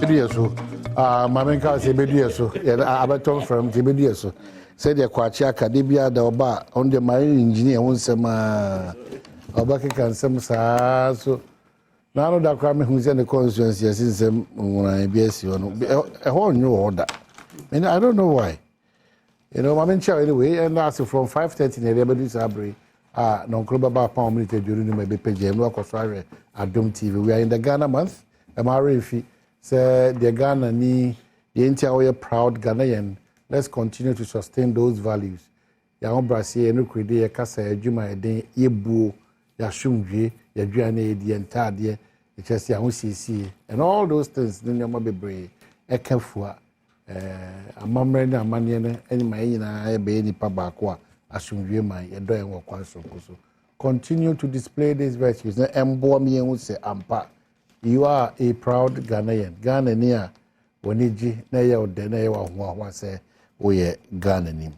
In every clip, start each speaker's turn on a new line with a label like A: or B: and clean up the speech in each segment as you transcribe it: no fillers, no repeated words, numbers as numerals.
A: bedu so. Mamenka say bedu so. Abeton from bedu so. Say the kwachi akademia da oba on the marine engineer won sema obake kan sem saa so. Now no that crime who send the constituency since when I BSc a whole new order. And I don't know why. You know, I'm in chair anyway, and that's from 5:30 in the Rebel Sabri. Non club about pound military during my page and work of Adom TV. We are in the Ghana month. MRF say the Ghana ni the entire proud Ghanaian. Let's continue to sustain those values. Ya Brazil no krede ya kasa ya djuma eden yebu ya shumdwe ya dwane edi entade just ya hosisi and all those things no nyama bebre ekafua amamre na amane ne enima nyina ebe nipa baako a ashumdwe man yedo en wokwa sokoso. Continue to display these virtues na embo me hu se ampa you are a proud Ghanaian. Ghana ni a woniji na ye ode na ye wa ho se we Ghana ni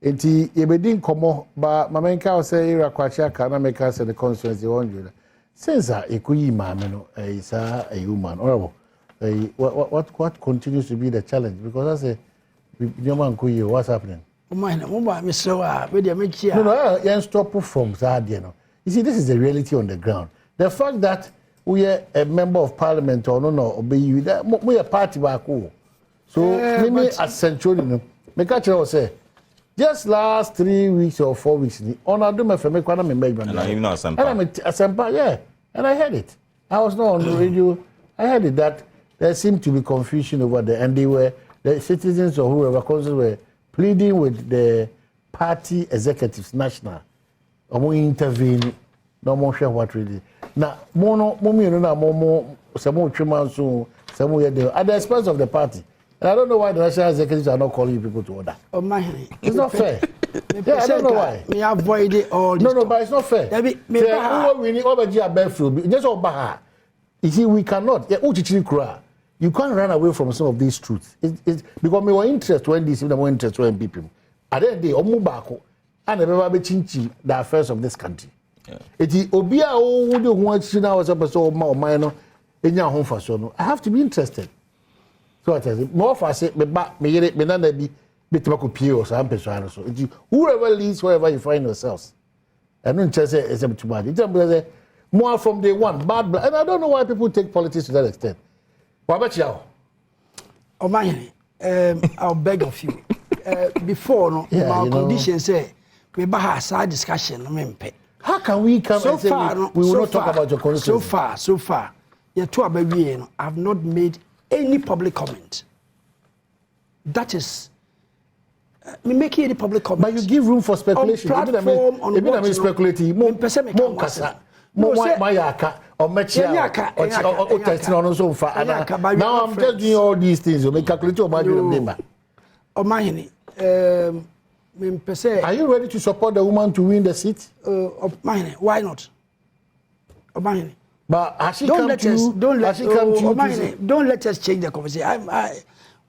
A: enti yebedin komo ba mamenka say ira kwachi aka na make say the constituency 100 since ekuyi maame no isa a human honorable what continues to be the challenge because I say nyoma nkoyi what's happening no you stop from Sadia no you see this is the reality on the ground the fact that we are a member of parliament or no obey you that we are party back so maybe as central no make a say just last 3 weeks or 4 weeks, on Adom FM, and I even know Asempa, yeah, and I heard it. I was not on the radio. I heard it that there seemed to be confusion over there, and the citizens or whoever were pleading with the party executives, national, or more intervene, no more sure what really. Now, some at the expense of the party. And I don't know why the national executives are not calling people to order.
B: Oh my,
A: it's not fair. Yeah, I don't know why.
B: Me avoid it all.
A: No, but it's not fair. We need just over. You see, we cannot. You can't run away from some of these truths. It's because we were interested when this, we were interested when people. At the end of the day, Omubako and never change the affairs of this country. It is Obia who wants to know what's up so minor in your home for so. I have to be interested. So I tell you, more for say me back me yere me nana bi betuma pie or some person so. Whoever leads wherever you find yourselves. I don't just say it's too bad. It's more from day one bad blood. And I don't know why people take politics to that extent. What about you?
B: Oh my, I'll beg of you. Before no, my condition say we have a discussion.
A: How can we come
B: so
A: and say
B: far,
A: we will not talk about your constituency?
B: So far, you two baby, I have not made any public comment. That is, me making any public comment.
A: But you give room for speculation.
B: On platform, on what?
A: I'm speculating. More kasa, more mayaka, or mechia, or testing on so far. Now I'm just doing all these things. You make calculate your money.
B: Oh my,
A: are you ready to support the woman to win the seat?
B: Why not? Oh my.
A: But has she come to you? Don't
B: let us change the conversation.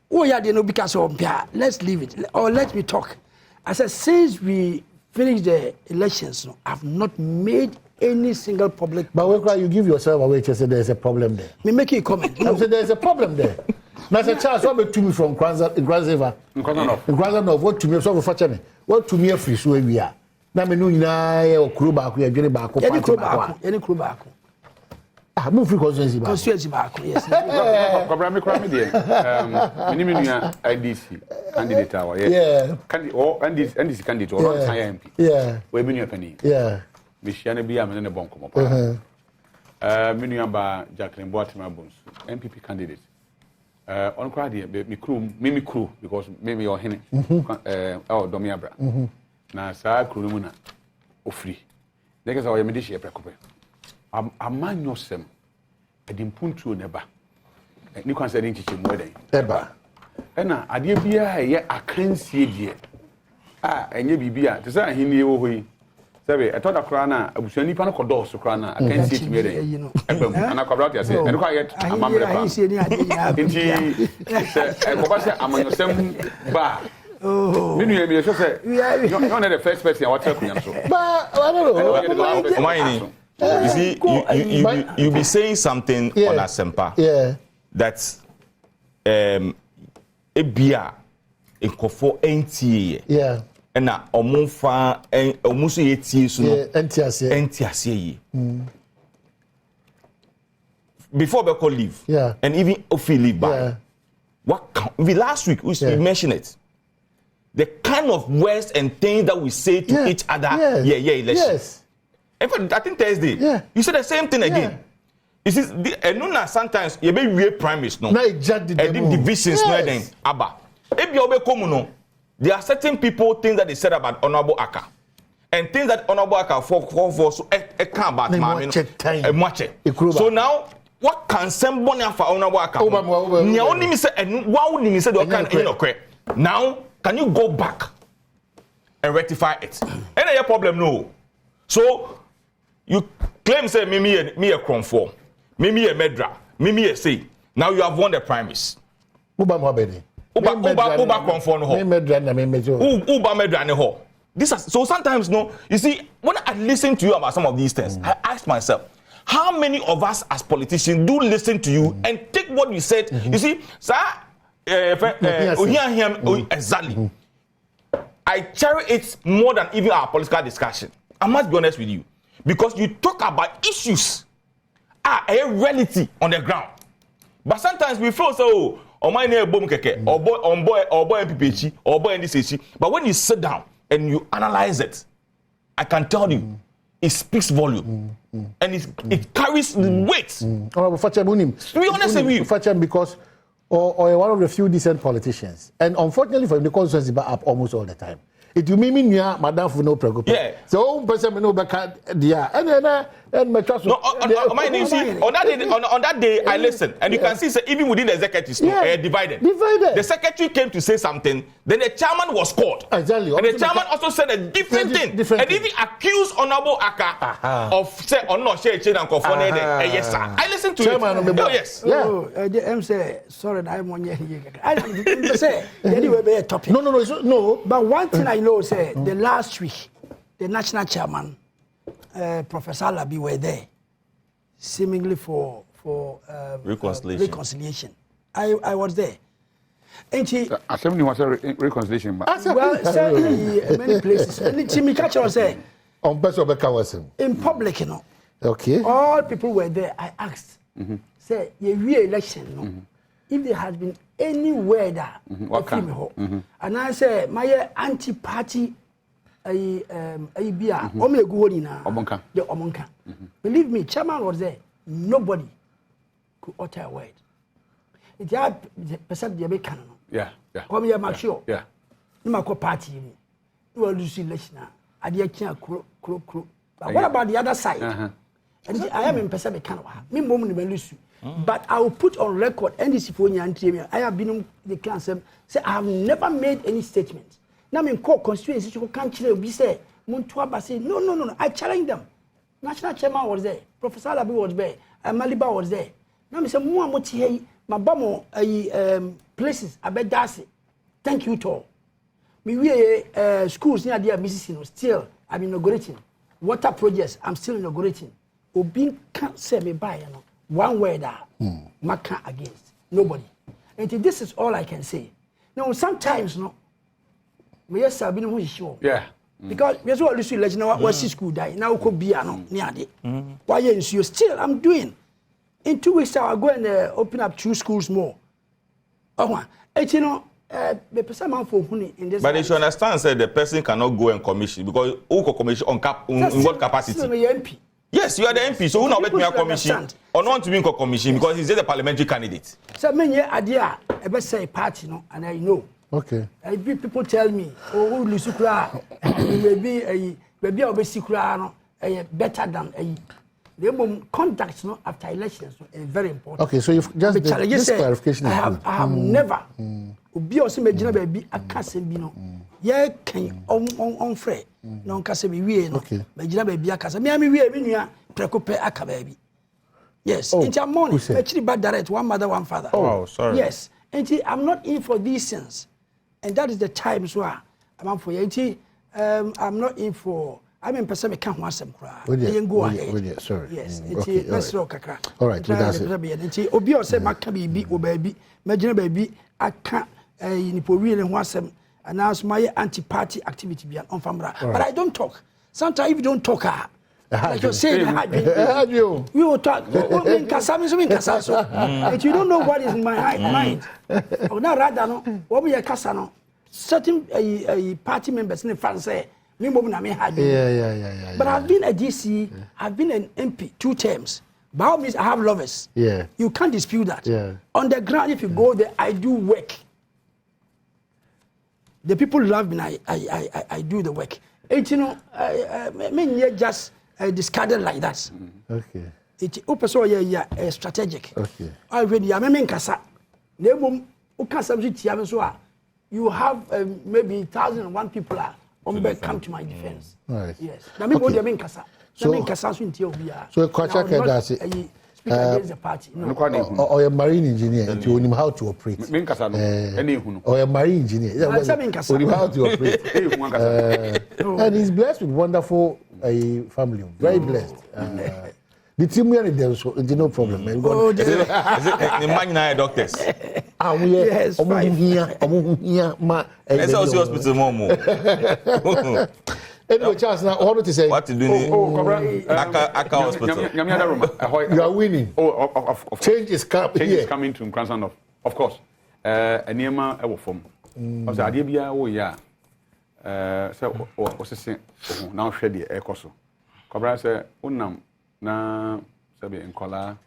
B: Oh yeah, they know because of let's leave it or let me talk. I said since we finished the elections, I've not made any single public.
A: But when you give yourself away, you say there's a problem there.
B: Me make a comment.
A: I said there's a problem there. Now, as a child, what to me from Kwanzaa in Kwanzaa, what to me? So for me, what to me a free so we are. Now me no ina or crew back we are getting back.
B: Any crew back.
A: Move free
B: constituency back. Yes.
C: Kwame there. Minimum IDC candidate our yeah. NDC candidate or MP.
A: Yeah.
C: We been your penny.
A: Yeah.
C: Michiana be am in the bonko. Minimum ba Jacqueline Boatima Bones MPP candidate. On crowd me crew because maybe your henny Domiabra. Na sa crew muna ofri. Next our medici precope. Among yourself, a dimpuntu never. You can say in teaching more than
A: ever.
C: And I dear be I can't see it. And you be to say he knew we. Say, I thought a crana, I was any panic or door, so crana, I can't see it mere. You know, and I come out here, and quiet. I'm among yourself. Bar. Oh, you say, you're not the first person I was talking to.
A: But I don't
D: know. You see, you be saying something on Asempa
A: that
D: ebia nkofo NTA
A: yeah
D: and na omunfa omuso yetie so no NTA ye before we could leave and even if we leave by last week we mentioned it, the kind of words and things that we say to each other election. In fact, I think Thursday you said the same thing again. You see, sometimes you be real primaries no divisions no then aba ebi obe komu there are certain people things that they said about Honorable Aka and things that Honorable Aka for so can't about so now what can somebody for Honorable Aka nya only me say what only me say do can now can you go back and rectify it any problem no so you claim say me a conform me a medra me a say now you have won the primaries
A: uba
D: conform no uba medra ne ho this is, so sometimes no you see when I listen to you about some of these things I ask myself how many of us as politicians do listen to you and take what you said you see sir exactly I cherish it more than even our political discussion. I must be honest with you because you talk about issues are a reality on the ground but sometimes we feel so or my name boom keke or boy MPPH or boy NDCC but when you sit down and you analyze it I can tell you it speaks volume and it carries weight. To be honest with you
A: because or one of the few decent politicians and unfortunately for him the constituency back up almost all the time. It will mean near Madame for no preoccupation. Yeah. So person no back there and my trust.
D: No, on that day I listened and you can see even within the executives divided. The secretary came to say something, then the chairman was called. Exactly. And the chairman also said a different thing. And even accused Honorable Aka of say or not share chain and conform yes sir. I listened to chairman it. Oh yes.
B: I'm say sorry I'm on here. I say anyway be a topic.
A: No.
B: But one thing I know say the last week the national chairman Professor Alabi were there seemingly for reconciliation. I was there. And he
C: assembly was a reconciliation.
B: Well, certainly many places. And Jimmy Catcher was there. In public, you know.
A: Okay.
B: All people were there. I asked, say, the re-election, no. If there has been anywhere that and I say my anti-party the Omonka. Believe me, chairman was there. Nobody could utter a word. It had percent the American.
C: Yeah.
B: Come here, make sure.
C: Yeah.
B: No matter party. You will lose election. I did crow. But what about the other side? And I am in Pacific Canada. Me moment will lose. But I will put on record NDC for you. I have been on the council. Say I have never made any statement. Now in court constituency you can't be say Montuaba say no. I challenge them. National chairman was there. Professor Alabi was there. Maliba was there. Now me say mo amoti hey mabamo places abedase. Thank you to all. Me we schools near there Mississippi still I'm inaugurating. Water projects I'm still inaugurating. Obi can't say me buy you know. One word that Maka against nobody. And this is all I can say. Now sometimes no yes sir been who sure.
C: Yeah.
B: Because we also listen legend now what school die now could be no near the why you still I'm doing in 2 weeks I'll go and open up 2 schools more. Oh you know the person for in this
D: but they should understand say the person cannot go and commission because who commission on in what capacity?
B: MP.
D: Yes, you are the MP, so who not let me a commission or not to be in commission because he's a parliamentary candidate.
B: So many idea ever say party no and I know.
A: Okay.
B: People tell me, oh, Lusukra, maybe I'll be no, better than the contacts no after elections is very important.
A: Okay, so you've just this clarification.
B: I have never. Obi also imagine baby a castle bino. Yeah, can on free. No castle be we no. Imagine baby a castle. Me am we nua preoccupy aka baby. Yes, in your morning, actually bad direct one mother one father.
D: Oh, sorry.
B: Yes, and I'm not in for these things. And that is the times where I'm for you. I'm not in for I mean, person me can't want some cry. Go ahead.
A: Sorry.
B: Yes.
A: Okay.
B: It's kakra.
A: All right. That's it.
B: Nti obi o say maka bibi o baby, magina baby aka ni po wi ne ho asem announce my anti-party activity be on famra. But I don't talk. Sometimes if you don't talk, like you're saying, you will talk. If you don't know what is in my mind, now rather no, what we are casano. Certain party members in the France say, me yeah. But I've been a DC, I've been an MP 2 terms. By all means, I have lovers.
A: Yeah.
B: You can't dispute that.
A: Yeah.
B: On the ground, if you go there, I do work. The people love me. I do the work. And you know, I mean, just discarded like that.
A: Okay.
B: It's also strategic.
A: Okay.
B: I mean, kasa. You have maybe 1,001 people come to my defense.
A: Right.
B: Yes. Now me go there mean kasa. So
A: Kwacha does it.
B: Speak against the party. No.
A: Or a marine engineer, and you know how to operate. Or a marine engineer, you know how to operate. And he's blessed with wonderful family, very blessed. The team we are there, so no problem.
D: Is it the man doctors?
A: Yes,
D: It's also hospital, Momo.
A: Anyway, Charles, now all to say.
D: What to do? Aka hospital.
A: You are winning.
C: Of
A: change is coming.
C: Change is coming to Cranston of course. Eniema ewo form. Because ade bia wo ya say o sese na hwe de ekoso. Kobra say unam na sabe enkola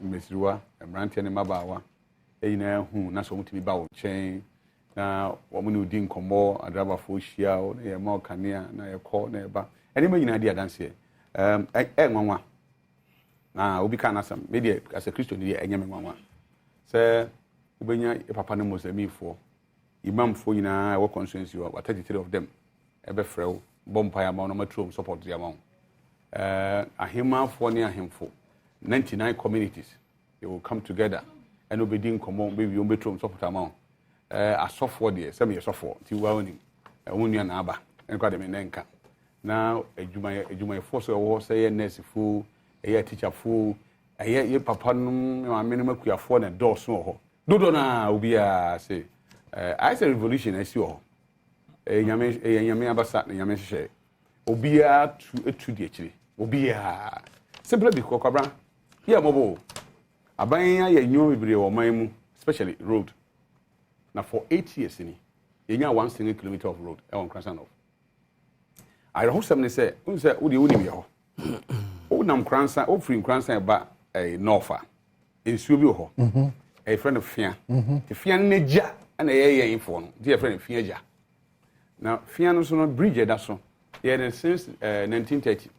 C: mesiriwa emrante ne mabawa eyina hu na so mutimi ba wo chen na wo mu ne odi nkomo adraba fo hia o na ye ma okania na ye ko na ye ba ene ma nyina di adanse nwanwa na obi ka na sam media as a Christian di enyeme nwanwa se ubenya papa ne mosamifo imam fo nyina wo constituency wa 33 of them ebe frew bompa ya ma no matrom support ya ma ahema fo ne ahemfo 99 communities they will come together and obedin common baby on betrom support amount asofo de some yesofo ti wa oni wonu na aba enka de me nenka na adwuma force wo say nurse fu teacher fu ye papa no ma me no makuafo na dorso ho dodo na obi a say I say revolution asi ho nyame abasa na nyame hye obi a tu de akire obi a simply because kwabra here mobo aban ya nyo bibre wo man mu especially road na for 8 years ni yenya 1 single kilometer of road on Cranston of I hope somebody say unse wo de woni me ho wo nam Cranston wo free Cranston ba north ensuo bi ho a friend of fia the fia na ja na ye info no the friend of fia ja na fia no so no bridge da so yeah since 1930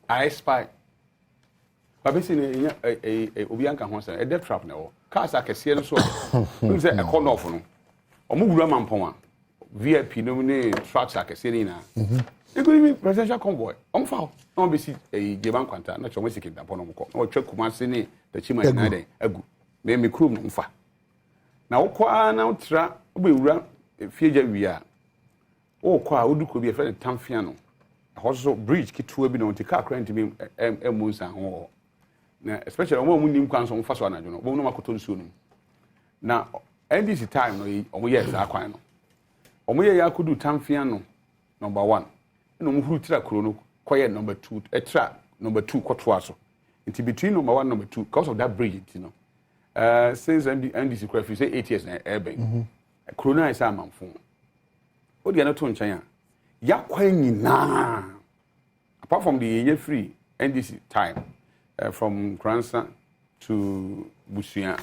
C: I spy babesi ne obi anka ho say death trap na wo cars akese no so you say e corner off no omugura mampon a VIP no ne trucks akese ni na e go be presidential convoy omfa no be si geban kwanta na chomo siki da pono mko no twa kumase ne da chima na den agu me krum no mfa na wo kwa na utra obewura fieja wia wo kwa oduko bi e fe tamfia no hoso bridge kitua bi no ti car current bi emunsa ho na especially omo nim kwanso mfa so anajo no bo no makoto nsuo no na NDC time no omo yes akwan no omo ye yakudu tamfia no number 1 no mo huru tira kro no koye number 2 tra number 2 kotwa so it between number 1 and number 2 because of that bridge you know since NDC craft say 8 years na ebe kro na isa amamfo o dia no to nchan a yakwan nyina apart from the year free NDC time from Cranston to Busia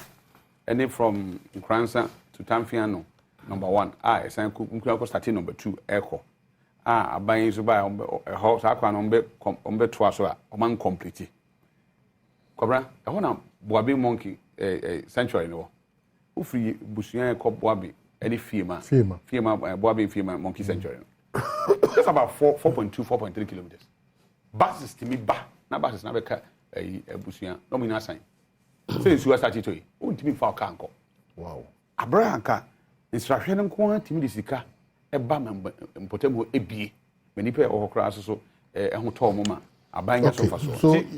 C: and then from Cranston to Tamfiano number 1 esan ko starting number 2 echo aban so ba house akwa no ombe to aso a oman complete kobra e ho na Boabe monkey sanctuary no wo free Busia ko Boabe any fiema Boabe fiema monkey sanctuary that's about 4.3 kilometers buses to me ba na buses na beka Busia no me na sign say you start to o ntimi fa ka anko
A: wow
C: abra anka instruction nko antimi de sika eba mpotemu ebie menipa okra so ehoto mo ma abanya so fa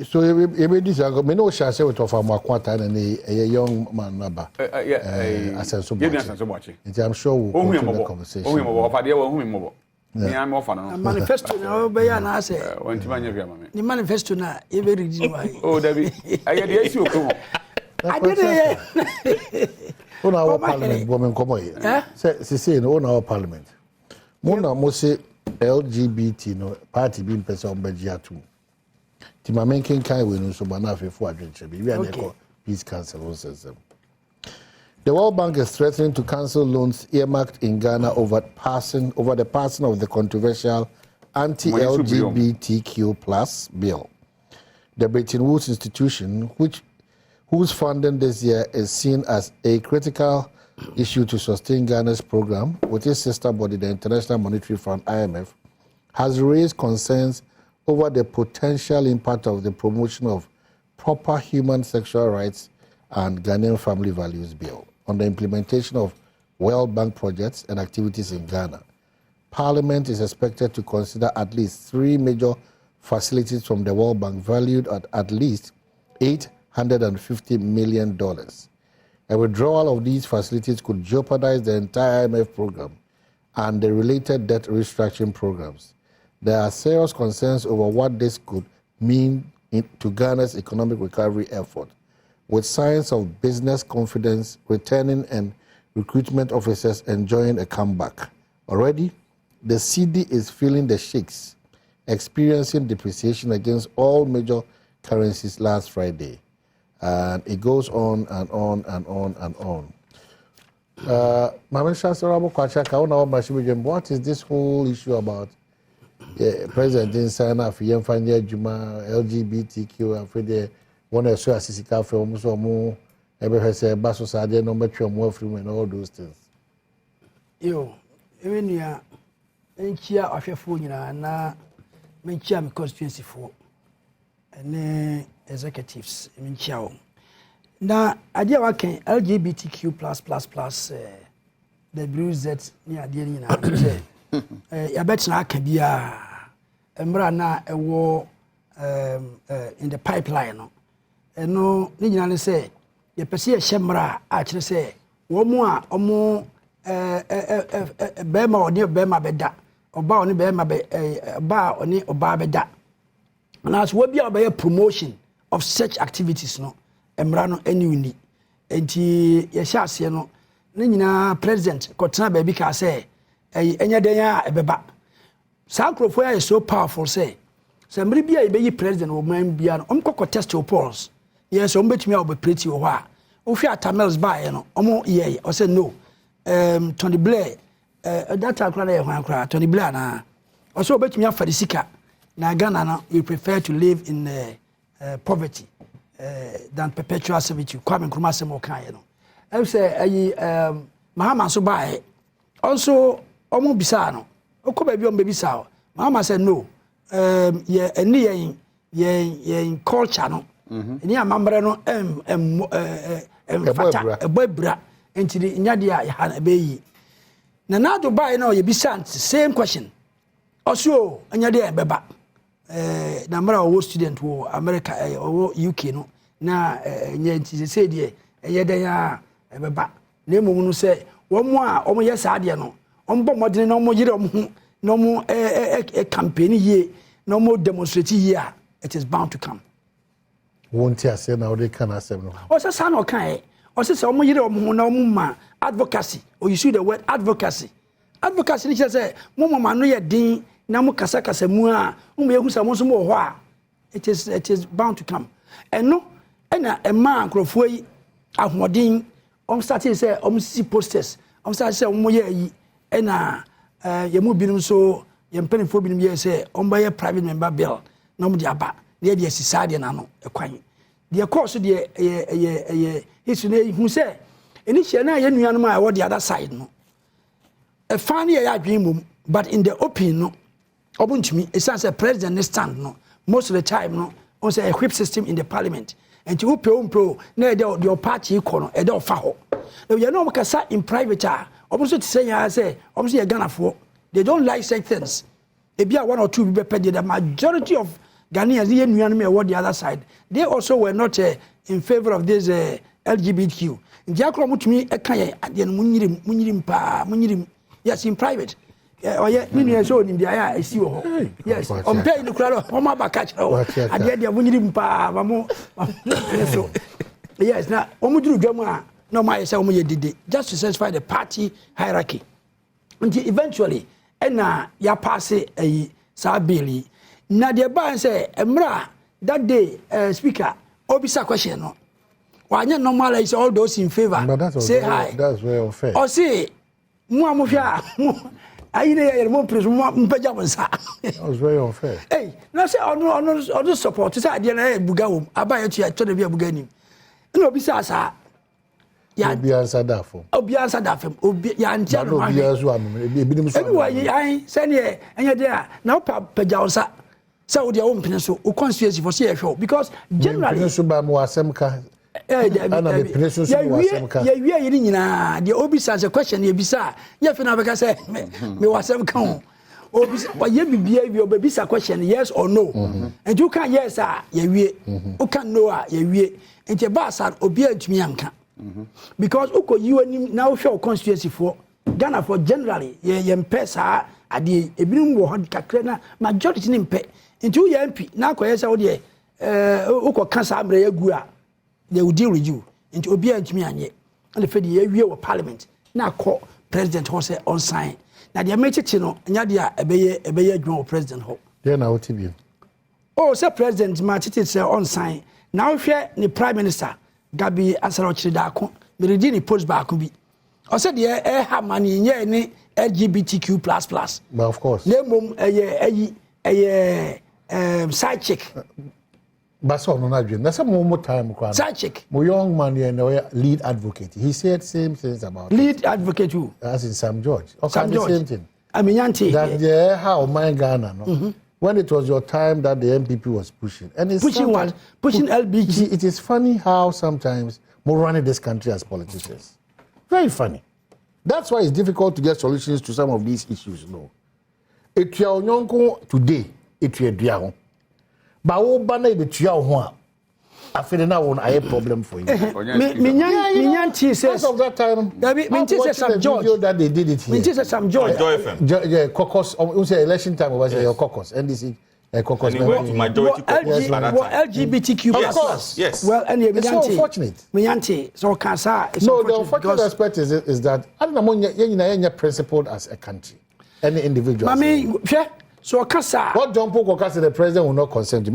A: so ebe this me no share say with of akwata na a young man naba asenso boache I'm sure we'll continue the conversation
C: ohun mo de ohun mo ni am offer no
B: manifesto na obe ya na ase
C: wantima nya bia ma me
B: ni manifesto na e be read why
C: oh dabi aye de esi okro
B: adede
A: on our parliament woman come here say no on our parliament mona mo say LGBT no party bi mpese on beji atu ti ma menken kai we no so bana afefu adwenche bi we na call peace council system. The World Bank is threatening to cancel loans earmarked in Ghana over the passing of the controversial anti-LGBTQ+ bill. The Bretton Woods institution, whose funding this year is seen as a critical issue to sustain Ghana's program, with its sister body, the International Monetary Fund (IMF), has raised concerns over the potential impact of the promotion of proper human sexual rights and Ghanaian family values bill on the implementation of World Bank projects and activities in Ghana. Parliament is expected to consider at least 3 major facilities from the World Bank valued at least $850 million. A withdrawal of these facilities could jeopardize the entire IMF program and the related debt restructuring programs. There are serious concerns over what this could mean to Ghana's economic recovery effort, with signs of business confidence returning and recruitment officers enjoying a comeback. Already, the cedi is feeling the shakes, experiencing depreciation against all major currencies last Friday. And it goes on and on and on and on. What is this whole issue about President Insana for Yemfanya Juma, LGBTQ, and for the one I saw a Sisica film, so more ever say Basso Sadia, no metro more film, and all those things.
B: Yo, even ya, and cheer of your phone, and make cheer constituency for and executives, I mean, chow. Now, idea working LGBTQ++, the blue Z near the end. I bet I can be a na a war in the pipeline. And no, Nignan say, the Persia Shemra actually say, one more or more Bema or near Bema Beda, or bar on Bema bar or near Barbeda. And as will be a promotion of such activities, no, Emrano annually. And he, yes, you know, Nina President, Kotana Baby can say, any day a beba. Sacrifice is so powerful, say. Somebody be a baby president or man be an uncle test your polls. Yes, bet me I'll be pretty or what. If you are Tamils by, you know, yeah, or say no. Tony Blair, that I cry, Tony Blair, na. Also bet me up for the sicker. Na Ghana, we prefer to live in poverty than perpetual servitude. Kwame Nkrumah say more kind, you know. I say, Mahama so buy. Also, almost bisano. Oko baby on baby saw. Mama said no. Yeah, and in culture no. Near Mambra no fata a boy bra into the Nadia Hana Bay. Now to buy no, you be sent same question. Also, and Nadia Beba. Number of student who America or UK no. Na yet said ye, a yedaya Beba. Name say, one more, yes, Adiano. On modern no more no more a campaign here, no more demonstrating here. It is bound to come.
A: Won't you say now they can accept no?
B: Or say son or kind, or say some no advocacy, or you see the word advocacy. Advocacy is say, Mama no ya din, namu kasaka semua, who some more. It is bound to come. And no, and a man crofway of modin, starting say, see posters, starting say, ye, and you move in so, you're penny for being here, say, by a private member bill, no more aba, near the society and ano, a quine. The course of the history who say, initially, I knew what the other side, no. A funny dream, but in the open, no. Open to me, it sounds a president stand, no. Most of the time, no, also a whip system in the parliament. And to pro, near your party corner, a door faho. You know, in private, almost to say, I say, obviously a gunner for they don't like such things. Ebia one or two people, the majority of Ghanaians, the other side, they also were not in favor of this LGBTQ. Yes, in private. Oh yeah, many so in the eye I see you. Yes, on pay the crowd, Homa Bacach. I did the winning pa, yes, now, Omudu Gama, no, my son, did just to satisfy the party hierarchy. Until eventually, and now, ya pass a Sabili. Now, the ban say, Emra, that day, speaker, Obisa question. No, why not normalize all those in favor? Say hi.
A: That's very unfair.
B: Or say, Muamufia. I that
A: was very unfair.
B: Hey, now say on support. Say I didn't Bugawum. I buy it. I told you Bugani. No, besides, yeah, be answered that for. Oh, be answered that for. Oh, be answered. Anyway, I send you and you're there now. Pajausa. So their own peninsula or constituency for CFO because generally. Peninsula Moasemka. The Obisa has a question. You bisa. You feel like I say me was some count. Obisa, you be behavior Obisa question yes or no. And you can yes you can no you and your boss are obedient to me anka. Because you now show constituency for Ghana for generally ye pesa at the ebinum wo hon kakra majority ni mpe. Into ye MP na koyesa wo de uko cancer amre egu a they will deal with you into obia ntimi anye and the fed ye wie parliament na call president ho say on sign na de mechichi no nya de a ebeye adwon president ho
A: there na otibi
B: oh say president ma chichi say on sign now hwe ni prime minister Gabi Asaro da ko me read ni post ba ko bi o say de ha mani nye ni LGBTQ++.
A: But of course
B: le mom side chick.
A: But no adwin. Na some more time kwa.
B: Side chick.
A: My young man here now lead advocate. He said same things about
B: lead advocate who?
A: As in Sam George. Okay,
B: Sam George.
A: Same thing.
B: Aminyanti.
A: That yeah, how my Ghana no. When it was your time that the MPP was pushing. And it's
B: pushing what? Pushing LBG.
A: It is funny how sometimes we're running this country as politicians. Very funny. That's why it's difficult to get solutions to some of these issues. No. If you are nyonko today, it you are but wo bana be tua ho a afere na won aye problem for you.
B: Minyanti says
A: of that time.
B: Minyanti says Sam George
A: that they did it here.
B: Minyanti says Sam George.
A: Yeah, caucus. We say election time was your caucus. NDC caucus.
D: And he went to majority caucus.
B: LGBTQ+.
A: Of course.
D: Yes.
B: Well, and
A: it's so unfortunate.
B: Minyanti so cancer.
A: No, the unfortunate aspect is that I don't know you're principled as a country. Any individual.
B: So Kasa.
A: What John Paul Kasa, the president will not consent to.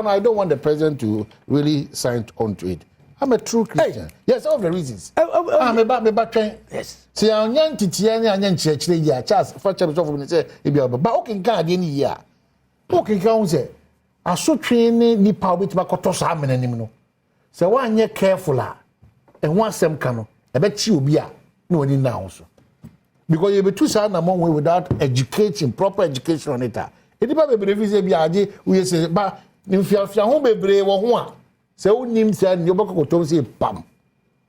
A: I don't want the president to really sign on to it. I'm a true Christian. Hey. Yes, all the reasons. I'm about train.
B: Yes.
A: See, I'm young Titiani and young church. Yeah, Charles, for chapter of say, but okay, can't any year. Okay, can't say. I so training the power with Makotos Haman and no. So one year careful, and one sem cano. I bet you be no one in now. Because you be too sad among way without education, proper education on it. It depends be say be aje we say ba nfiafia ho bebre wo ho a say unim say ne obako tom say pam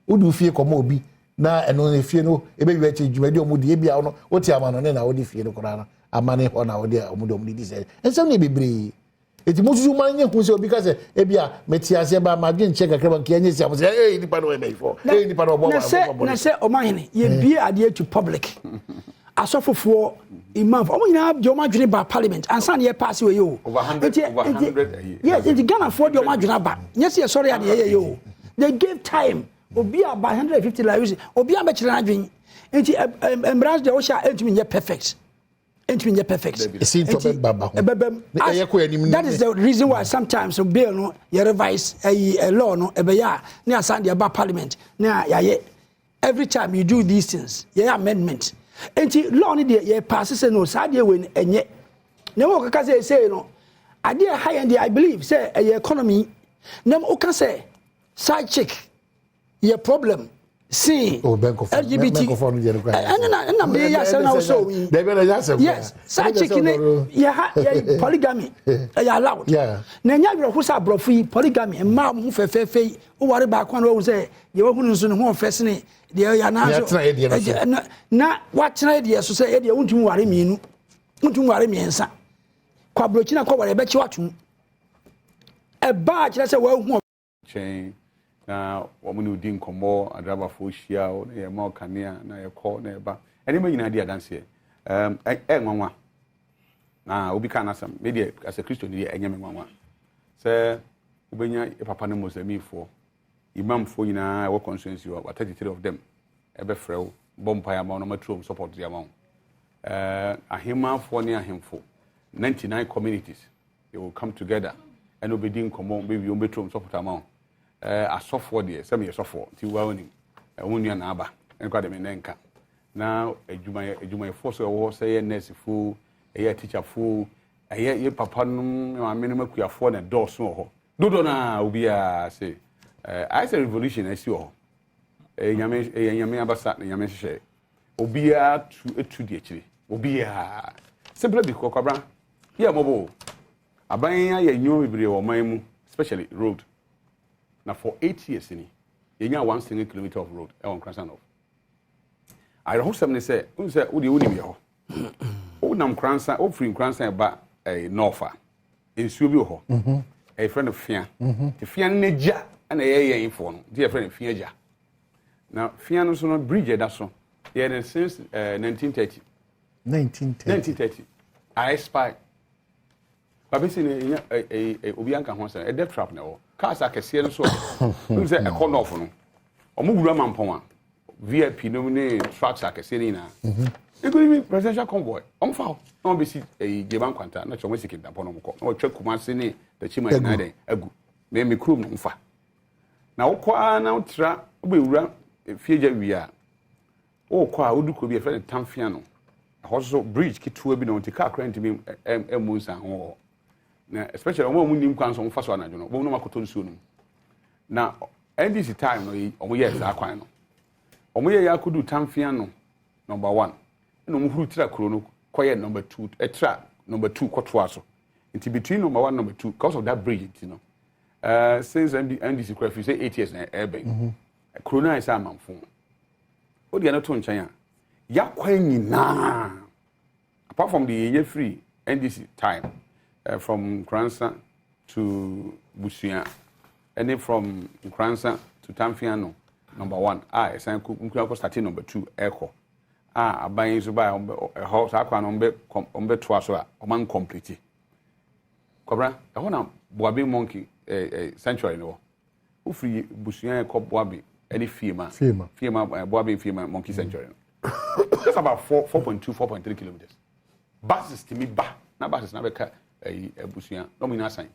A: udu fie komo obi na eno ne fie no ebe wi achi dwumadi omudi e bia no oti amano ne na wodi fie no kora na amane ho na wodi omudi di say ensem ne bebre eti mususu manye hu say obi ka say e bia metiase ba madwen check akra nke anye say am say nipa no e be for nipa no obo
B: na say omahene ye bie ade to public asofofo imam omo nyina de omo adwene ba parliament ansa ne ye pass we yo
C: over 100
B: yes it Ghana for de omo adwene ba yes ye sorry ade ye yo they gave time obi about 150 lives obi am be kire adwene enti embrace de o sha entimi ye perfect. That is the reason why sometimes a bill no you revise a law no ebeya na assign the about parliament na every time you do these things amendment enti law ni dey you pass say no sa dey we enye na wo ka say no ade high and I believe say economy na wo ka say side chick your problem See, LGBT. And be yes, and also yes, such a polygamy. I allowed. Yeah. Nanya who's a brofi polygamy and mom who fe who worry about one rose. You won't soon home fascinate. The Ayana. Now, what idea so say, you won't worry me. Won't worry me and son. Quabrochina cover a bet you what a badge. That's a well
C: chain. Na wɔn ne odi nkɔmɔ adrabafo hyia o na yɛ ma kanea na yɛ kɔ na yɛ ba ɛne ma nyina di adanse nwanwa na obi ka na sam me de as a Christian de ɛnyɛ me nwanwa sɛ obenya papa no Muslimifo imamfo nyina ɛwɔ constituency wa 33 of them ɛbɛ frɛw bompa ya ma no matrom support ya ma ahemafo ne ahemfo 99 communities they will come together and obedi nkɔmɔ maybe ombetrom support amount asɔfo de sɛ me yɛsɔfo ti wa oni wonua na aba enka de me nenka na adwumayɛfo so ɛwɔ sɛ yɛ nurse fo ɛyɛ teacher fo ɛyɛ papa no ma me no makuafo na dɔɔso wɔ hɔ dodo na obi a say I say revolution asi wɔ hɔ nyame abasa na nyame hyehyɛ obi a tu de akyire obi a simply because kwabra yɛ mɔbɔ aban ayɛ nyo bebre wɔ man mu especially road. Now for 8 years, you have 1 single kilometer of road on Cranston. I hope somebody say, "Who say who the only me? Oh, nam Cranston, oh free Cranston about a Norfa in Subio, a friend of Fian, the Fian Neja and a phone, dear friend of Fiaja. Now Fian is on a bridge. That's so. Yeah, since 1930. 1930. I spy. But basically, a Obianca Honson, a death trap now. Cars are cashier so. Who say a corner of no? Or move Raman Poma. VIP nominate trucks are cashier now. You could be presidential convoy. On foul. No be see a Javan Quanta, not your Mexican upon or check Kumasini, the Chima and Nade, a good. May me crew no fa. Now, qua now trap, we run a future we are. Oh, qua would could be a friend Tamfiano. Also, bridge kit to be known to car crank to me a moon and na especially when we nim kwan so mfa so anadwo no wo no makoto nsuo no na NDC time no omo ye za kwan no omo ye yakodu tamfia no number 1 no mo huru tira kro no koye number 2 tra number 2 kwoto aso nti between number 1 number 2 because of that bridge you know since NDC craft say 8 years na airben kro no isa amamfo o de na to nchan a yakwan nyina apart from the year free NDC time from Cranston to Busia, and then from Cranston to Tamfiano, number 1. I say starting number 2, Echo. I buy so buy a house, I can on be twice or man complete. Cobra, I want a Boabi monkey sanctuary no. Who free Busia cop Boabi, any FEMA, Boabi FEMA monkey sanctuary. That's about 4.3 kilometers. Buses to me back, now buses never cut. A busia no me na sign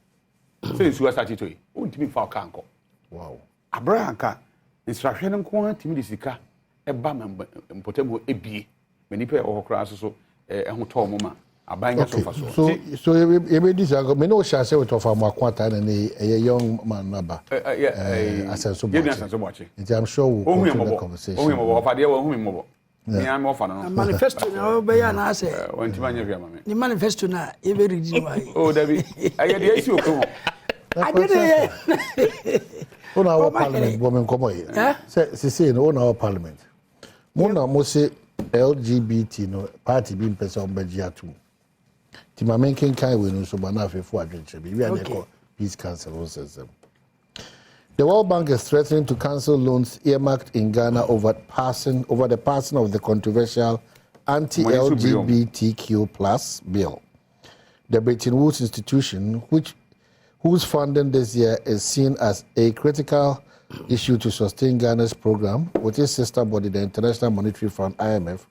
C: say nsuwa start to yi o ntimi fa ka anko wow abraka instruction nko ntimi disika e ba mpotemo ebie menipa e okra so ehun to mo ma abanya so fa so
A: you be this me no share say with of am akwata na a young man naba asenso boachi I'm sure we'll continue the conversation
C: o fa de wo hu mi mo me am offer no
B: manifesto na be ya na say
C: wantimanya hwia mame
B: ni manifesto na e be read why
C: oh dabi aye de esi okro
B: adede
A: on our parliament women come here say no on our parliament mona mo say LGBT no party bi mpesa ombaji atum ti ma menken kai we no so ba na afefo adwenche bi we an call peace council system. The World Bank is threatening to cancel loans earmarked in Ghana over the passing of the controversial anti-LGBTQ+ bill. The Bretton Woods institution, whose funding this year is seen as a critical issue to sustain Ghana's program, with its sister body, the International Monetary Fund (IMF),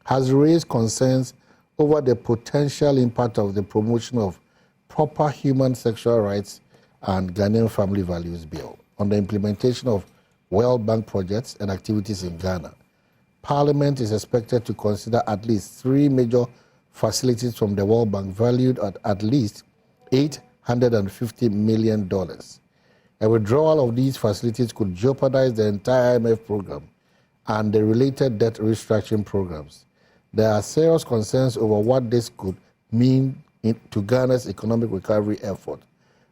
A: has raised concerns over the potential impact of the promotion of proper human sexual rights and Ghanaian family values bill on the implementation of World Bank projects and activities in Ghana. Parliament is expected to consider at least 3 major facilities from the World Bank valued at least $850 million. A withdrawal of these facilities could jeopardize the entire IMF program, and the related debt restructuring programs. There are serious concerns over what this could mean to Ghana's economic recovery effort,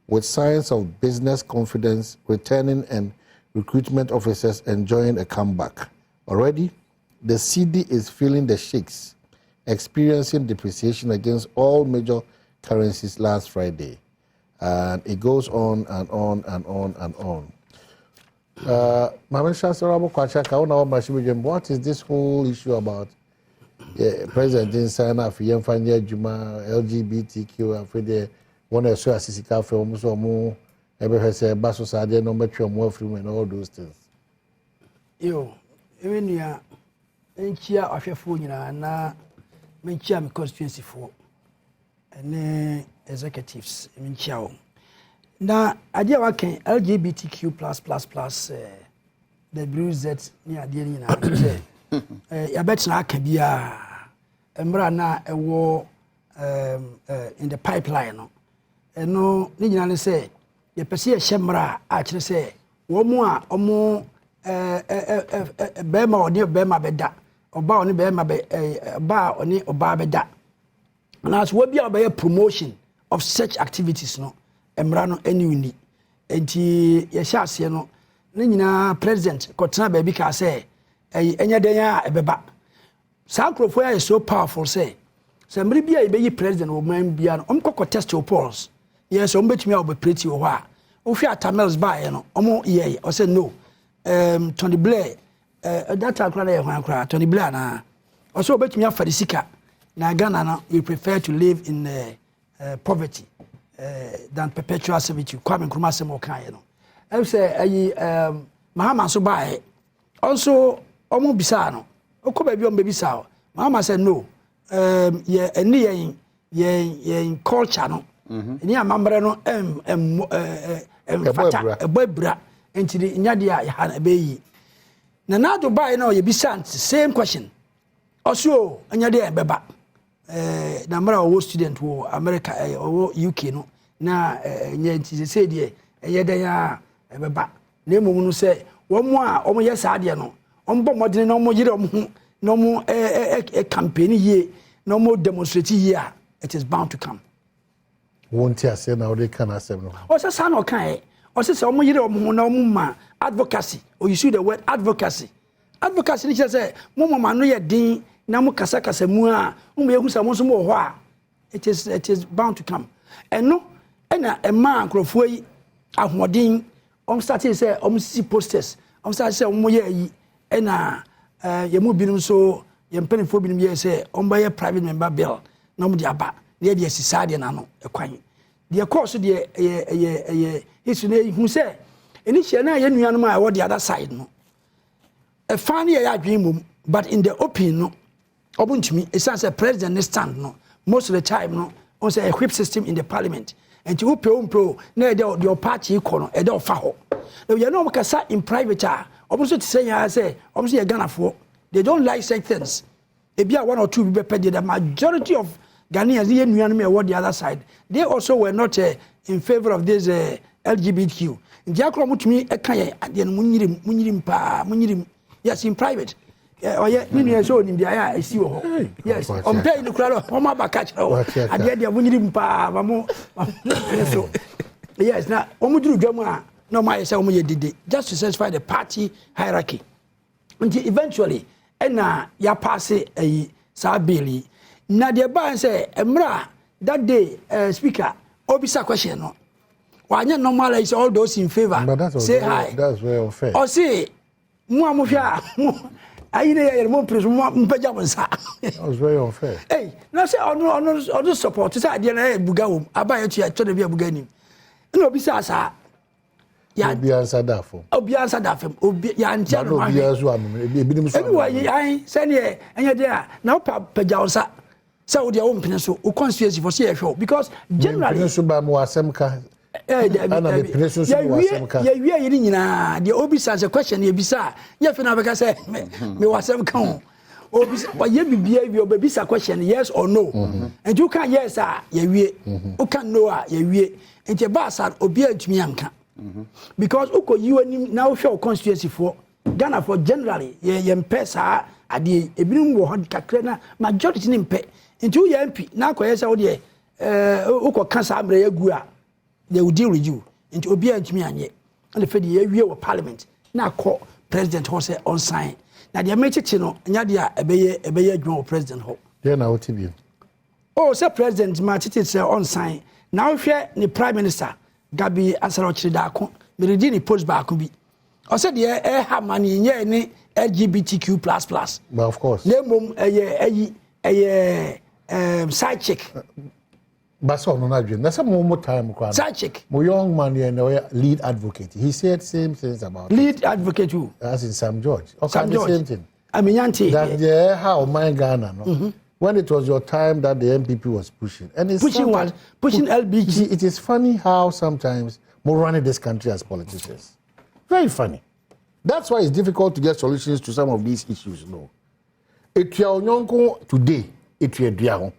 A: with signs of business confidence returning and recruitment officers enjoying a comeback. Already, the cedi is feeling the shakes, experiencing depreciation against all major currencies last Friday. And it goes on and on and on and on. What is this whole issue about President Insana for Yemfanya Juma, LGBTQ, and for the one I saw Sisika film, so more, ever say Basso Sadia, no matter more from and all those things.
B: Yo, even ya, and cheer of your phone, and me cheer constituency for and executives, in chow. Now, I dear working LGBTQ the blue Z near the end. I bet I can be a embrana a war in the pipeline. And no, Nijan say, the Persia Shemra actually say, one more or more Bema or near Bema Beda, or bar on Bema bar or near Barbeda. And as will be a promotion of such activities, no, Embrano any uni. And ye shall see no, Nina President Kotana Baby can say. Enya denya ebeba sa krofo is so powerful say somebody bia be president o man bia no omkoko test your polls yes ombetumi a obepretty o ho a ofi atamels ba no omo ye o say no Tony Blair that akra na ye ho akra Tony Blair na o say obetumi afarisika na Ghana na we prefer to live in poverty than perpetual servitude Kwame Nkrumah se mo kan ye no I say Mahama so ba also omo bisa no okoba bi ombe bisa mama said no eni yen culture no ni amambre no fata ebabra entiri nyade a ya na beyi na nado bai no ye bisa same question also nyade e beba na mara wo student wo America wo UK no na nya ntise say de yeden ya beba na emu no say wo mo a omo ye saade no ombo modene no mo yire omho no mo campaign ye no mo demonstrate ye it is bound to come
A: won't you say now they can accept no
B: o say san o kan o say omo yire omho na omo ma advocacy or you see the word advocacy ni say mo mama no ye din na mo kasa mu a mo ye hu sa mo so mo ho a it is bound to come and no na e ma ankrofo yi ahoden start say see posters start say omo ye yi ena yemu binum so yempenfo binum ye say omba private member bill na mo di aba na de asisade na no ekwan de course de hisu na hu say eni hye na ye nuanom a wo the other side no e fan ye ya adwen mum but in the open no obuntumi e say president stand no most of the time no on say a whip system in the parliament and you pro na de your party ko no e de ofa ho na ye no kasa in private also to say obviously a Ghana for they don't like such things. If you are one or two people paid the majority of Ghanaians here on the other side, they also were not in favor of this LGBTQ. Yes, in private. Oh yeah, you so in the eye I see you. Yes, on pay the crowd of Homa Bacach. And yet they are winning pa. Yes, now Omudru Gama. No, my say did just to satisfy the party hierarchy. Until eventually, ya pass a sabili. Na the ban say, Emra, that day, speaker, obisa question. No, why not normalize all those in favor? Say hi.
A: That's very unfair.
B: Or say, Muamufia, I need more pajamas.
A: That was very unfair.
B: Hey, now say, on support, to say, I didn't Bugao, I buy it to a Bugani. No, besides,
A: Obi answer that for.
B: Obi answer that for. Obi ya ntia no.
A: Obi answer am.
B: Anyway, I send here anya there. Now pejawsa. Say wo dia wo mpene so. O constituency for say hwe because generally
A: mpene so ba mo asem ka. Ana me mpene so mo asem ka.
B: Ya wie yiri nyina. The obi say question ye bisa. Ye fe na be ka say me wasem ka ho. Obi ye bibia bi obi bisa question yes or no. And you can yes ye wie. O can no ye wie. Enti ba sa obi antumi anka. Because uko you now show constituency for Ghana for generally ye mpesa ade ebinim wo hon kakra na majority ni mpe nti wo MP na akoye se wo de ukọ kansa amre yagu a they will deal with you nti obi antimi anye and the ye wie wo parliament na akọ president ho say on sign na de mechichi no nya de a ebeye adwon president ho
A: there na what be
B: oh say president ma chichi say on sign now hwe ni prime minister Gabi Asaro da ko meredi ni post ba ko bi o say de ha mani nye ni LGBTQ++.
A: Well, of course.
B: Nemum side chick.
A: But so no na dream. That's a more time.
B: Side chick.
A: My young man here, lead advocate. He said same things about
B: lead advocate who?
A: As in Sam George. Okay,
B: Sam George.
A: Same thing.
B: I mean,
A: that how my Ghana no. When it was your time that the MPP was pushing, and it's
B: pushing what? Pushing LBG.
A: It is funny how sometimes we're running this country as politicians. Very funny. That's why it's difficult to get solutions to some of these issues. No, it your nyonko today, it your diaho.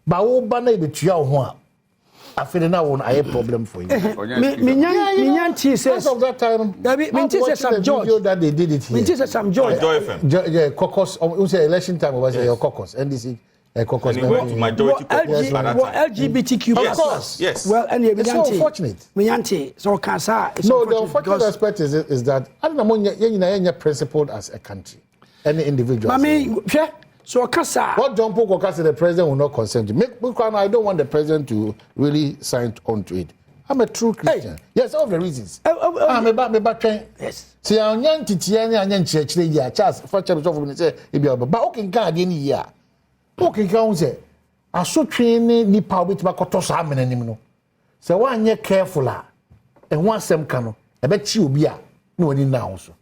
A: But wo bana be tua ho I feel now one a problem for you.
B: Minyanti says
A: of that time.
B: Minyanti says Sam George
A: that they did it here.
B: Minyanti says Sam George.
A: Yeah, caucus. We say election time over say your caucus. NDC caucus.
D: And went to majority caucus.
B: LGBTQ+.
A: Of course.
D: Yes.
B: Well, and
A: it's so unfortunate.
B: Minyanti so cancer.
A: No, the unfortunate aspect is that I don't know you're principled as a country, any individual.
B: Mami, so Kasa.
A: What John Paul Kasa, the president will not consent to. I don't want the president to really sign on to it. I'm a true Christian. Hey. Yes, all the reasons. I'm about train.
B: Yes.
A: See, I'm young Titiani and young church. Yeah, Charles, for church of the say, but okay, God, any year. Okay, can say, I so train Nipa with Makotos Amen and so one year careful, and one sem cano. I bet you be no one now also.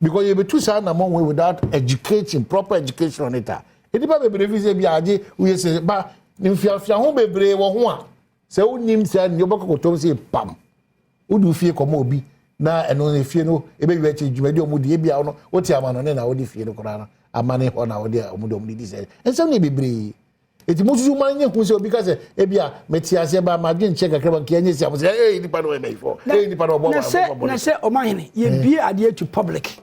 A: Because you be too sad among way without education, proper education on it. It be beneficial be aje we say ba nimfia ho bebre wo ho a se unim say ne obako tom say pam udu fie komo obi na eno ne fie no e be wi achi dwumadi omudi e bia no woti amano ne na wodi fie no kora na amane ho na wodi omudi di say ensem ne bebre eti mususu manye hu say obi ka say e bia metiase ba madwen check akra bank anye say eh nipa no e be for eh nipa no bo
B: na say o mahene ye bie ade to public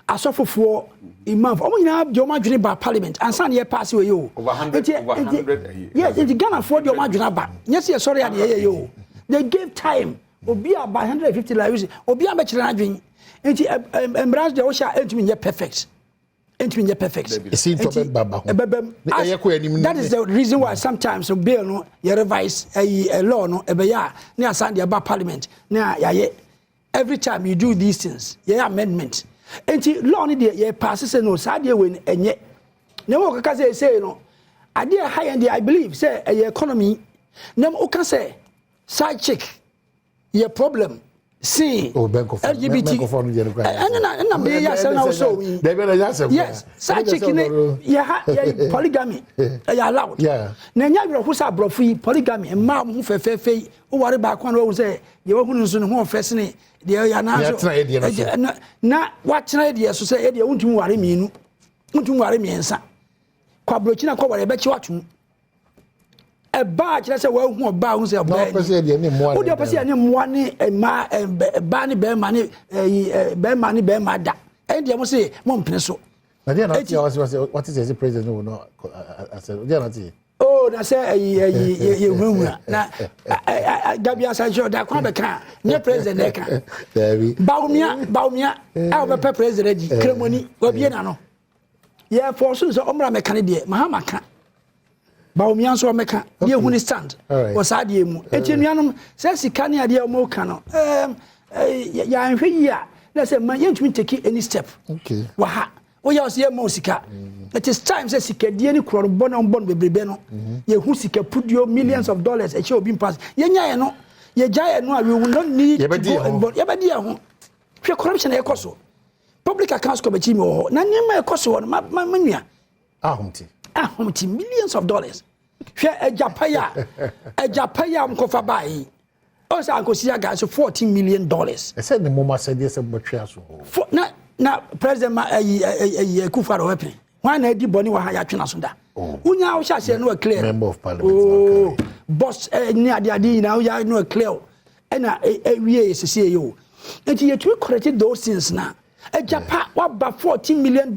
B: asofofo imam omo nyina de omo adwene ba parliament ansan ye pass we yo
C: over 100
B: yes the Ghana for de omo adwene ba yes ye sorry ade ye yo they gave time obi about 150 lives obi am be kire adwene enti embrace de o sha entimi nye perfect. That is the reason why sometimes a bill no you revise a law no ebeya na assign the about parliament na ya every time you do these things yeah amendment enti law ni dey ye pass say no sa dey we enye na mo ka say no ade high end I believe say economy na mo ka say side chick your problem see LGBT and be also yes side chicken yeah polygamy ya allowed na nya were who say brofu polygamy ma ho fefefe o ware ba kwa no say ye wo hunu nso no ho fese ne de ya na na wa tena de so say de wontum ware mienu wontum ware miensa kwa brochi na kwa ware be chi watum a bad just say well who ba who say ba who dey person any money ma ba ni be mani be mani be ma da and dey say mo mpene so
A: na dey not what is the president no no I said dey not
B: oh na say you humura na Gabi Asaro da kwa be kan ne president e kan baumia I be president ji kremoni obi na no yeah for so omra me kan dey mahama kan Baumia so meka ye huni stand was ade mu etinuanom se sika ne ade o ka no ya anhwe yi a na se man yentumi take any step
A: okay
B: wa ha wo ya so ye mo sika it is time se sika die ni kroro bon bebrebe no ye hu sika pudio millions of dollars e che obi pass ye nya ye no ye gya ye no a we will not need to go and bon ye be die ho hwe corruption e koso public accounts committee me ho na nyema e koso no manua ahomti millions of dollars hwe ejapaya mkofa bai o sa ankosia ga so $14 million
A: I said the mama said yes botwa so
B: na president Kufaro weapon why na di boni wa ha ya twena so da unya wo sha se no clear
A: member of parliament
B: boss ni ade na wo ya no clear na wie sese yo enti you to correct those things na A Japan, what about $14 million?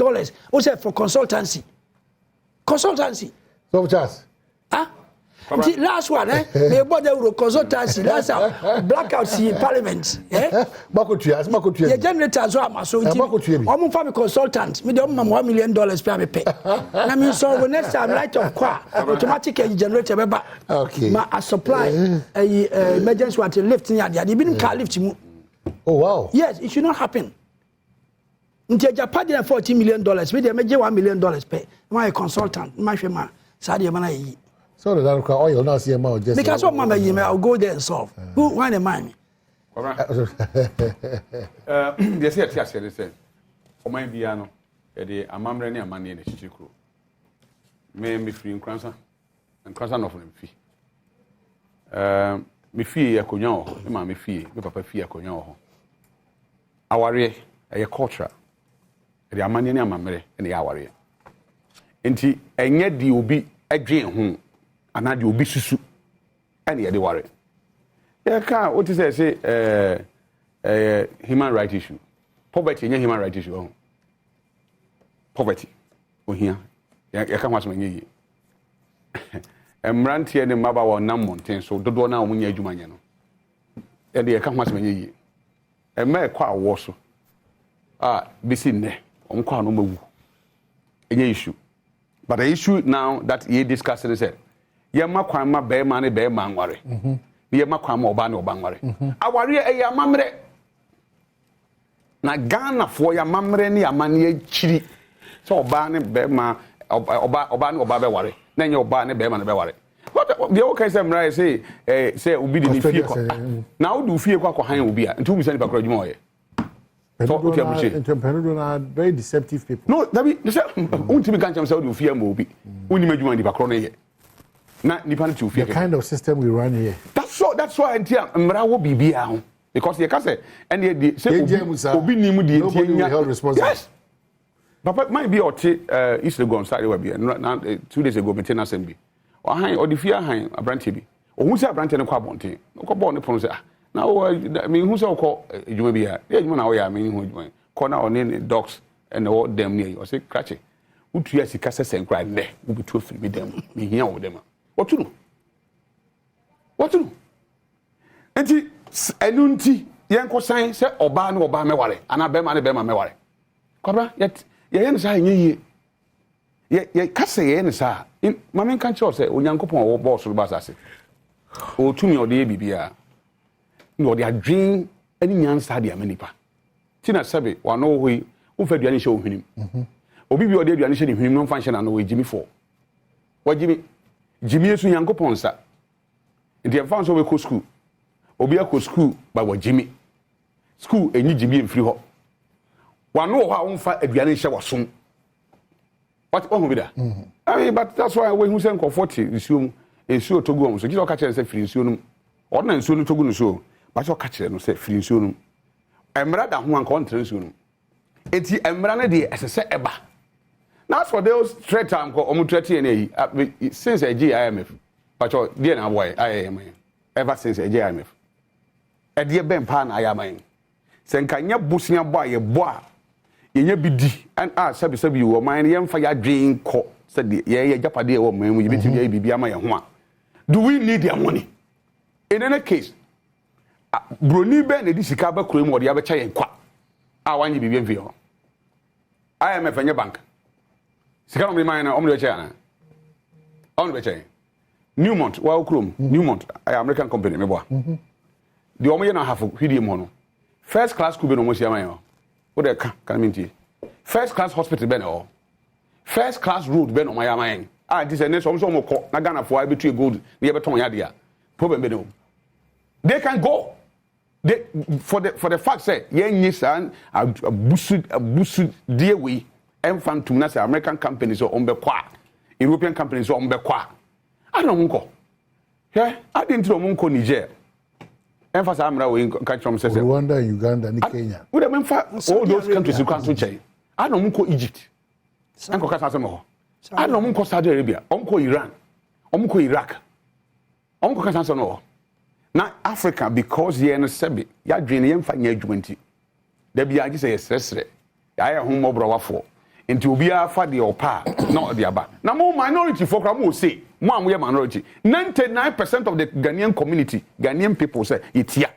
B: What's that for consultancy? Consultancy.
A: So just.
B: Huh? The last one, they bought the consultancy. Last blackout see parliament. The generators are so. I'm from a consultant. Me the $1 million pay. I mean, so next time, light of qua automatic generator.
A: Okay.
B: I supply a emergency water lifting yard. You didn't car lift you.
A: Oh wow.
B: Yes, it should not happen. Until Japan did $14 million, we they make $1 million pay. My consultant, my firm, Sadia Mana.
A: So that oil not see amount just
B: because what mama you may I'll go there and solve. Who why the mind?
C: They say they say. O man bia no e de amamre ne amane na chichikro. Me free nkransa. Nkransa no for me fi. Me fi akonya ho, me ma me fi, me papa fi akonya ho. Aware e culture. E de amane ne amamre e na aware. Enti enye di obi adwen ho anade obi susu ene ye de ware ya ka what is say human right issue poverty nye human right issue poverty ohia ya ka ho asoma nye yi emrantie ne maba wo nam monten so dodo na omunya adwuma nye no ya de ya ka ho asoma nye yi ema ekwa awo so bisi ne omkwa no mawu enye issue but the issue now that you discussing is ye makwan ma be ma ne be ma nware ye makwan ma oba ne oba nware aware e ya mamre na Ghana fo ya mamre ne amane chiri so oba ne be ma oba ne oba be ware na nye oba ne be ma ne be ware what the okay say mra say obi di ni fie kwa na wo du fie kwa kwa han obi a nti obi sani pakro adwuma oye so
A: entrepreneurs are very deceptive people.
C: No, that be they say unti me kan cham say wo du fie ma obi uni ma adwuma di pakro no ye na nipa no
A: the kind of system we run here.
C: That's why until mra wo bibia ho because you can say and the say obi ni mu di enti. Yes. Papa might be or East Legon side we be 2 days ago maintain assembly. Or han or the fear han abrante bi. O hu say abrante no kwa bonten. No kwa bon ne pon say na o me hu say o ko adwuma bi ya. Ya adwuma na o ya me hu adwuma. Ko na on ne docs and all them near you. O say crache. Utu ya sika se senkra ne. Wo bi to firi bi dem. Me hia wo dem. What to do? Enti enunti yen ko san se oba ne oba meware ana be ma ne be ma meware. Kwabra yet ye nsa nye ye kase ye nsa ma men kan cho se onyankopon wo boss lo basase. O tumi o de bibia. No de adwin ani nyansa de amanipa. Tina sabe wa no hoi wo fa duane hye ohwinim. Obi bi o de duane hye de hwinim no function na wo jimi for. Wa jimi esu nyankopon sa. Nti e fa so we ko school. Obi akọ school ba wa jimi. School enyi jimi emfiri ho. Wano ho a wonfa aduane hye wasom. What who be that? I mean, but that's why we who say ko 40 nsuo nsuo togu on so gizo ka kire say firi nsuo num. Ona nsuo no togu no so. Ba so ka kire no say firi nsuo num. Emra da ho anka on tre nsuo num. Eti emra na de esese eba. Now for those threat time ko omu threat na since IMF. But you dey na boy IMF. Ever since IMF. E dey ben pa na IMF. Senkanya busia boy ye boy yenye bidi and sabi wo man ye mfa ya dwen ko said ye japade wo man mu yibiti ye bibia ma ye ho a do we need their money in any case broni be na di sika ba kuro mu ode ya be cha ye kwa wanyi bibia mfi ho IMF anya bank sika no me man na omle cha na on be cha Newmont wa kuro Newmont American company me boa the omo na half hwidie mu no first class kube no mo sia man yo what they can mean to first class hospital be no first class road be no my man this is some mo ko na Ghana for between gold na ye beton ya dia problem be no they can go they for the fact say ye nyi san abusu die we emfantum na say American companies so on be kwa European companies so on be kwa I don't go yeah I didn't know monko Niger emphasize amra we catch from say
A: Rwanda, Uganda, and Kenya.
C: We dem all those countries you can't touch. I don't munko Egypt. Anko kasa asemo. I don't munko Saudi Arabia, onko Iran, onko Iraq. Onko kasa asemo. Na Africa because ye no sebe, ya dwen ye mfa nya adwumanti. Da bia agi say sresre. I am home obra wafo nti obi afa de opa no de aba na mo minority for kra mo say mo am minority 99% of the Ghanaian community Ghanaian people say itia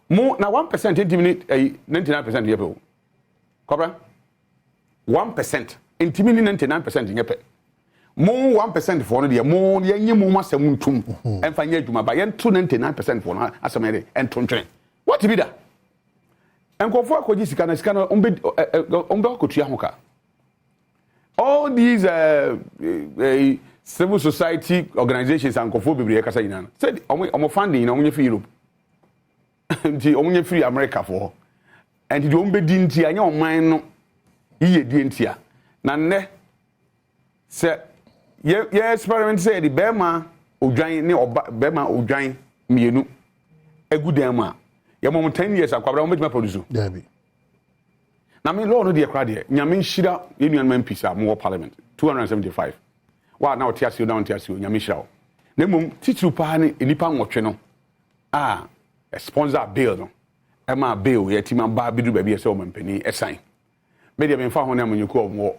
C: mo na 1% intimidate 99% yepe Cobra 1% intimidate 99% yepe mo 1% for no de mo yenye mo masam ntum emfa nya adwuma ba yen 99% for no asamede entontwen what be that enkofo akoji sika na ombe akotua hoka all these civil society organizations and enkofo bebre kasa yina said omo funding na omo free Europe nti omo free America for and the ombe di nti anya oman no iye di ntia na nne se ye experiment say the bema odwan ne bema odwan mienu egudan ma ya mom 10 years akwabra mo betima produce
A: dabi
C: na me law no de ekra de nyame nhira union man pisa mo parliament 275 wa na otiasio down otiasio nyame nhira na mom titru pa ne enipa nwotwe no sponsor bill no ema bill ye tima ba bidu ba bi ese o mampani esan me de me fa ho na manyuko o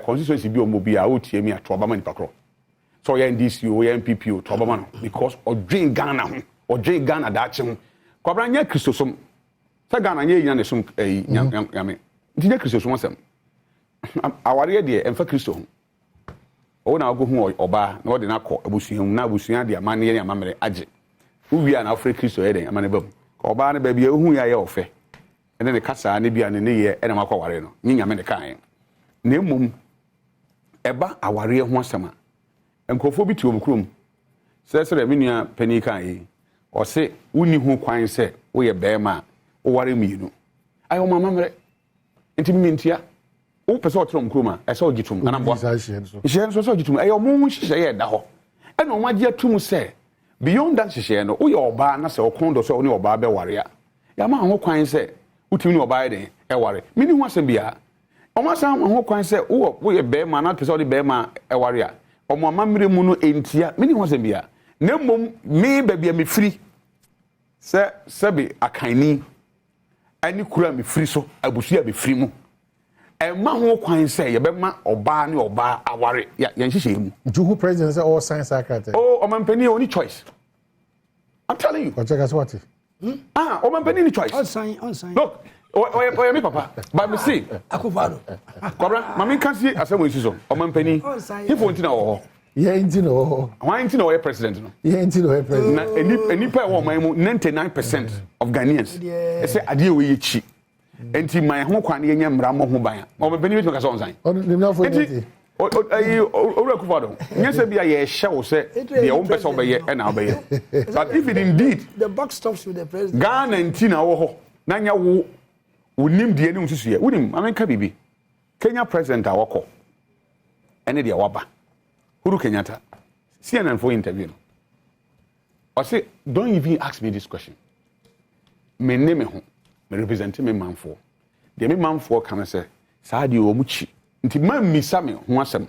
C: constituency bi o mo bi a o tie mi ato obama ni pakro so ya NDC o ya MPP o to obama no because odwen Ghana ho odwen Ghana da ache ho kwabra nya kristosom sa Ghana nya yina ne som nyame ntinya kristosom asem aware de emfa kristo ho na ago hu oba na ode na akọ abusuhum na abusuha de amane ye amamere age uwia na afre kristo ye de amane bam oba na ba bia hu ya ye ofe ene ne kasa ne bia ne ye ene makọ ware no nyi nyame ne kan na emum eba aware ho asem a enkofo bi ti omkrum sesere menua pani kan yi o se woni hu kwan se wo ye bema wo ware mienu ayo mama mere enti mintia wo pese o trom kroma ese o gitum anambo hye so so gitum ayo mo hye ye da ho ene o magye atum se beyond that hye no wo ye oba na se o kondo so wo ne oba be ware ya ma ho kwan se utimi ne oba ye e ware mini hu asem bia o ma sa ho kwan se wo ye bema na pese o de bema e ware a o mo amamre mu no entia mini hu asem bia na mom me babia me free sebe akani ani kura me free so abusu be free mu ma ho kwan say ye be ma oba ne oba aware ya nhihye mu
A: juhu president say all science secretary
C: o mampani only choice I'm telling you
A: check us what
C: o mampani ni choice
B: on sign
C: look o me papa but me see
B: akufado
C: kwabra mami kan si asemo isi o mampani if won't na wo
A: yeah intino
C: why intino o president no
A: yeah intino o president
C: na enipa wo man mu 99% of Ghanaians say ade we ye chi enti man ho kwan ye nyamra mo ho ban o mampani bi to ka so on sign
A: ni na for enti
C: o rekufado nyese bia ye hye wo se de o mpesa obeye e na obeye but if it indeed
B: the buck stops with the president
C: Ghana ntina wo ho na nya wo unim de ni nsusuye unim amenka bibi Kenya president awoko ene de waba Uhuru Kenyatta CNN for interview no I say don't even ask me this question me name ho me represent me manfo de me manfo kan say saa de o mu chi nti man mi sa me ho asem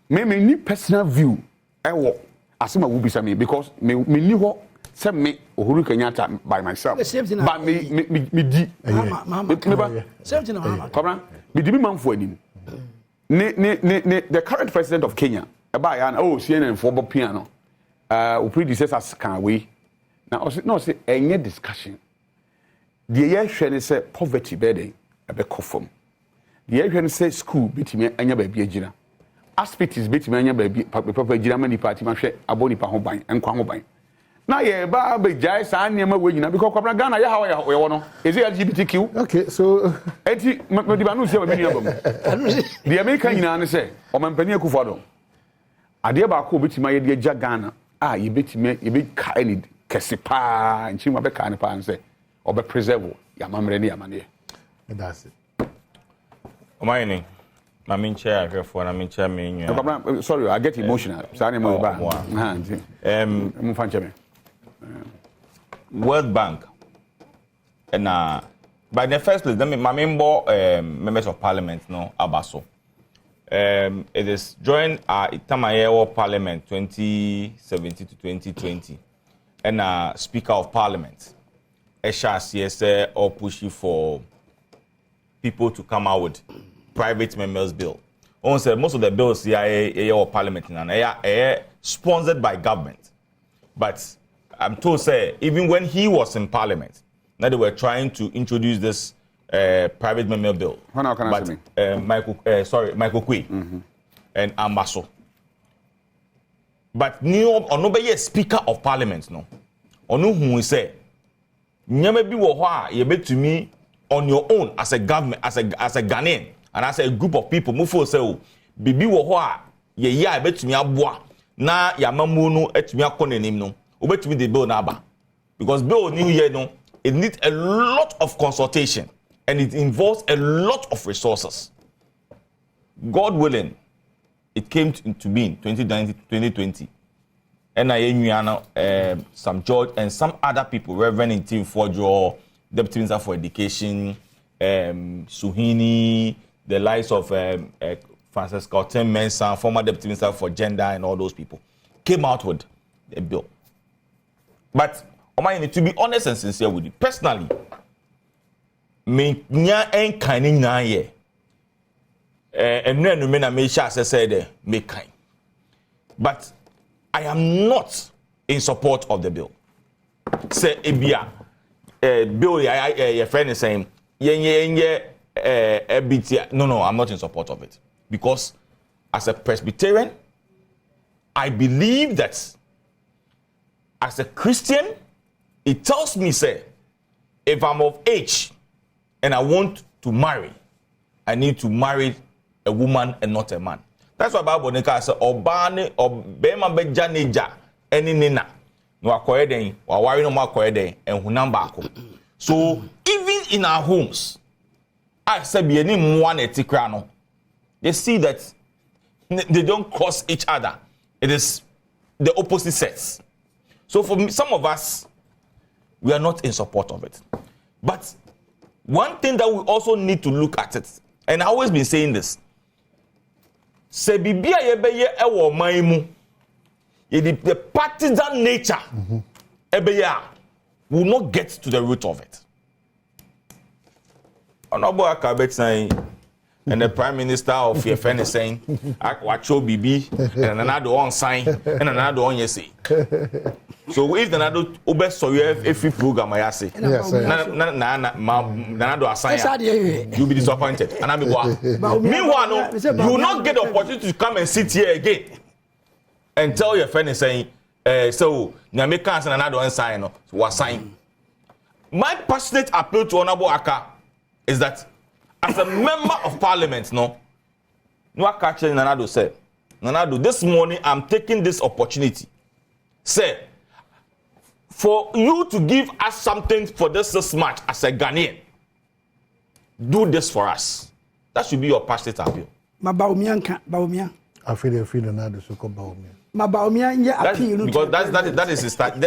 C: me ni personal view ewo asema wo bisa me because me ni ho say me Uhuru Kenyatta by myself but me di
B: same thing mama
C: come me di me manfo anim the current president of Kenya about CNN for piano who predecessors can we now no say any discussion the year share say poverty burden a be confirm the year say school bitime anya ba bia gina hospitals bitime anya ba bia papa gina mani party ma hwe aboni pa ho ban enkwa ho ban na ye ba be jai sa niam we gina because kwabra Ghana ya hawa ya wono is it LGBTQ
A: okay so
C: enti me ba no say ba bia bam the American nyina ne say o mampani akufado ade ba ko betima ye de agya Ghana ye betime ye be ka any kese pa nchima be ka ne pa nse obe preserve ya mamre ne ya mane
A: that's it
D: omayini na min chair ahwefo na min chair me nwa
C: sorry I get emotional sa ne mo ba mo fan cheme
D: World Bank and by the first place members of parliament no abaso it is joined Itamayewo Parliament 2017 to 2020 and Speaker of Parliament Esha CSA or pushing for people to come out with private members bill. Also, most of the bills here or parliament and are sponsored by government. But I'm told, say, even when he was in parliament, now they were trying to introduce this private member bill. Michael Kwe and Ambaso. But no be speaker of parliament no. Ono who say, nyame bi wo ho a ye betumi on your own as a government, as a Ghanaian and as a group of people, move for say, bibi wo ho a ye ya betumi aboa na yamamu no etumi akọ nanim no. Obetumi the bill na aba. Because bill new year no, it needs a lot of consultation and it involves a lot of resources. God willing, it came into being 2020. And some George and some other people, Reverend Tim Forjo, Deputy Minister for Education, Suhini, the likes of Francis Badwam Mpensenpensemu, former Deputy Minister for Gender, and all those people, came out with a bill. But to be honest and sincere with you, personally, me nya en kan na ye no me na me sha said me kind. But I am not in support of the bill. Say ebia bill your friend is saying no, I'm not in support of it. Because as a Presbyterian, I believe that as a Christian, it tells me, say, if I'm of age and I want to marry, I need to marry a woman and not a man. That's why Bible says, "Obane obema beja neja eni nina no akoye den wa wari no akoye den ehunam baako." So even in our homes, I say be any one etikra no, they see that they don't cross each other. It is the opposite sex. So for some of us, we are not in support of it. But one thing that we also need to look at it, and I've always been saying this, se bibia yebeye ewo man mu, the partisan nature ebeya will not get to the root of it. Honorable Akabet saying, and the Prime Minister of your friend is saying, "Akwacho bibi," and another one sign, and another one yes. So if another Uber so every program I say, another assign, you'll be disappointed. And meanwhile, you will not get the opportunity to come and sit here again and tell your friend is saying, so Nyamekans and another one sign was sign. My passionate appeal to Honorable Aka is that as a member of parliament, no catching Nanado said, Nanado, this morning I'm taking this opportunity. Say, for you to give us something for this match as a Ghanaian, do this for us. That should be your passionate appeal.
B: Baumia.
A: I feel Nanado so called Baumia.
B: Because
D: that is his target.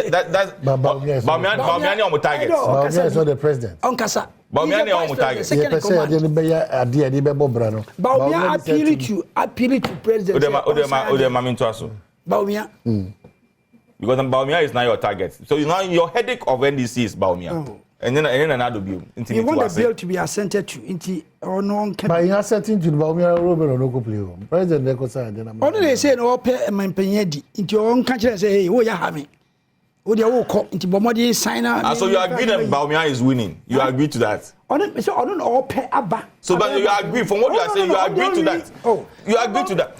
D: Baumia on target.
A: Baumia is not the president.
D: Baumia on target.
B: Baumia appeal to president. Baumia.
D: Because Baumia is not your target. So now your headache of NDC is Baumia. Oh. And then another bill.
B: You want the bill to be assented to or no?
A: By assenting to Baumia, Robert or no play. President Nekosa.
B: Only they say no pay Mpensenpensemu into your own country and say, hey, what you having? What you call into Bomodi signer? So
D: you agree that Baumia is winning? You agree to that?
B: I don't all pay Abba.
D: So but you agree from what you are saying, you agree to that. Oh, you agree to that.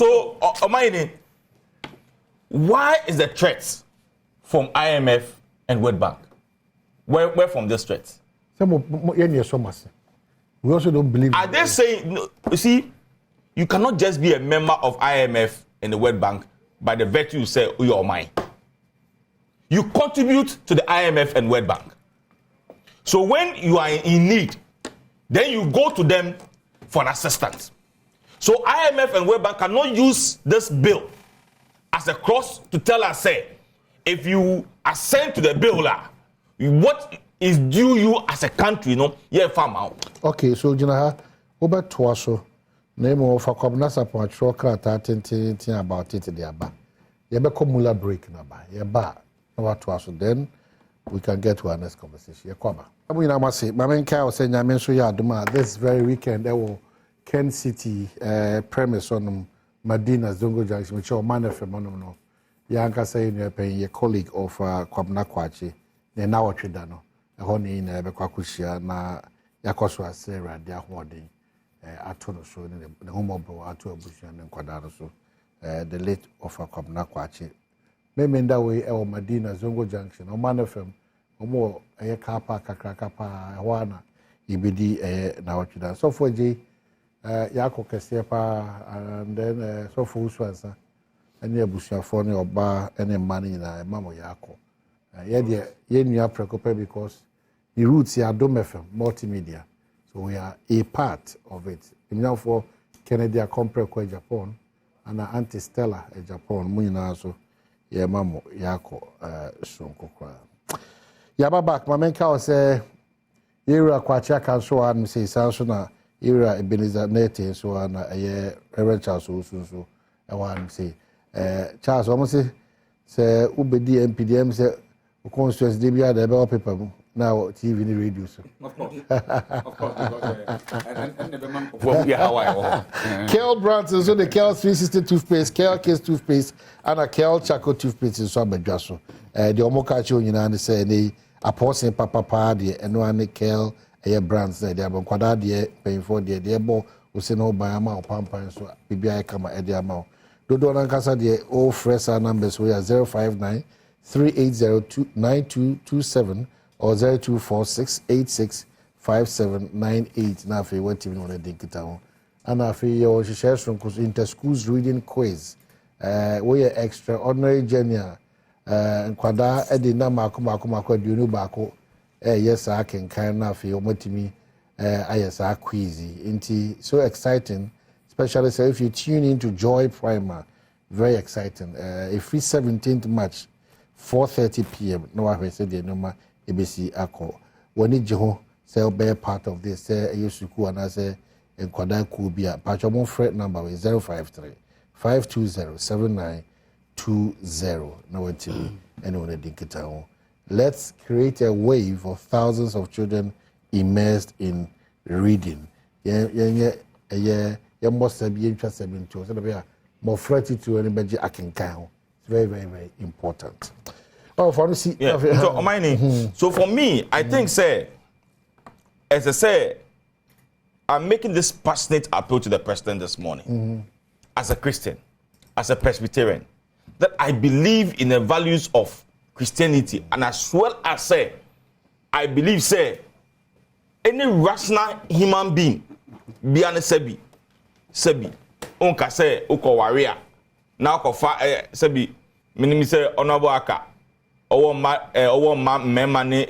D: So why is the threat from IMF and World Bank? Where from this threat?
A: We also don't believe.
D: Are they saying? No, you see, you cannot just be a member of IMF and the World Bank by the virtue you say, "Oh, you're mine." You contribute to the IMF and World Bank. So when you are in need, then you go to them for assistance. So IMF and World Bank cannot use this bill as a cross to tell us, say, if you assent to the bill, what is due you as a country, farm out.
A: Okay, so Jinaha, over Twaso, name of a Cobnasa Patroka, thinking about it, the Abba. Break number, then we can get to our next conversation. amu ina mase mamenka o se nyame so ya adoma this very weekend Ken City premise on Madina Zongo Junction which o man FM no ya anka say no pen ye colleague of Kwabna Kwachi na na wotweda no ho ni na be kwakuhia na yakoso asera de ahoden ato no so ne homobro ato abuhia ne nkwada no so the late of Kwabna Kwachi memenda we e o Madina Zongo Junction o man FM omo eye kapa kakra wana ibidi na wotweda so for je yako kese pa and then so for uswansa ene abusuafo ne oba ene mani na mamo yako ye nua prekope because the roots are Adom FM multimedia so we are a part of it now for Kennedy compre ko Japan and Auntie Stella Japan munyina so ye mamo yako sonko kwa yaba back mamenka o say yera kwacha kan so an say sanso na Ira Ebenezer Nete so na Reverend Charles so wan say Charles almost say ubedi MPDM say constituency dey be there be paper now TV ni radio so of course Kel Branson so the Kel 360 toothpaste Kel Kiss toothpaste and a Kel Chaco toothpaste so abadwa so the omoka chi onyina say ni apostle papa de eno an Kel brands there abon kwada de payfo de bo we say no buy ama pampan so bibia kama e de ama dodo na nkasa de all fresh numbers we are 059 38029227 or 0246865798 na fe what even on the kita ho ana fe yo share from inter schools reading quiz we are extraordinary genius kwada e de na makoma duonu baako yes I can kind of feel motimi yes I queasy into so exciting especially so if you tune into Joy Primer very exciting a free 17th March 4:30 p.m. no I said the number ABC ako when it ho say be part of this say yusuku and I say enkwada ku bia patchomon fret number is 053 520 7920 no wetimi anyone dinkita ho. Let's create a wave of thousands of children immersed in reading. Yeah, must be interested in so that more threaty to anybody I can count. It's very, very, very important. Oh, for see.
D: Yeah. So, my name. So, for me, I think, say, as I say, I'm making this passionate appeal to the president this morning, as a Christian, as a Presbyterian, that I believe in the values of Christianity, and as well as say, I believe say, any rational human being, be an sebi, unka say uko warrior, now ko fa sebi, minimi say honorable aka, owo ma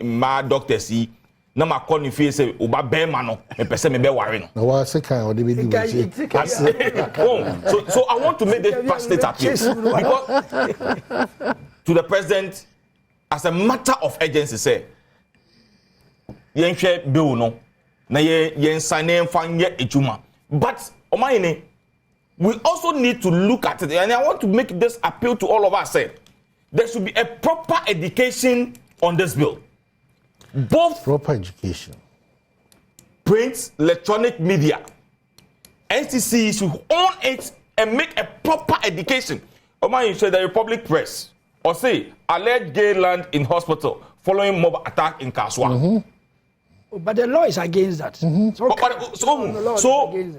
D: ma doctor si, na ma call ni fi say uba be mano, me pese me be worry no.
A: Na wa se kan o de be do.
D: So I want to make this passionate appeal because to the president. As a matter of urgency, say, yen share bill no, na yen sign fanye ejuma. But omayene, we also need to look at it, and I want to make this appeal to all of us. Say, there should be a proper education on this bill. Both
A: proper education,
D: print, electronic media, NCC should own it and make a proper education. Omayene said the Republic Press. Or say, alleged gay land in hospital following mob attack in Kaswa.
B: But the law is against that.
D: So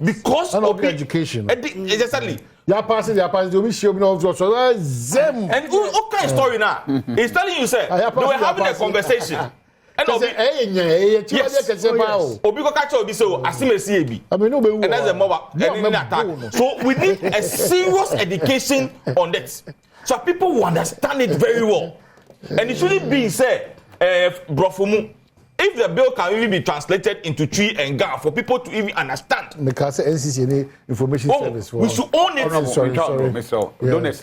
D: because
A: of education.
D: Exactly.
A: You're passing, you'll be showing off your zem.
D: And what kind of story now? He's telling you, sir, they were having a conversation. And Obiko catch Obi so asimesi ebi. And that's a mob attack. So we need a serious education on that. So people will understand it very well. And it shouldn't be said, Brofumu, if the bill can even be translated into Tree and Ga for people to even understand.
A: Because NCC information service.
D: We should own it.
C: Sorry. Don't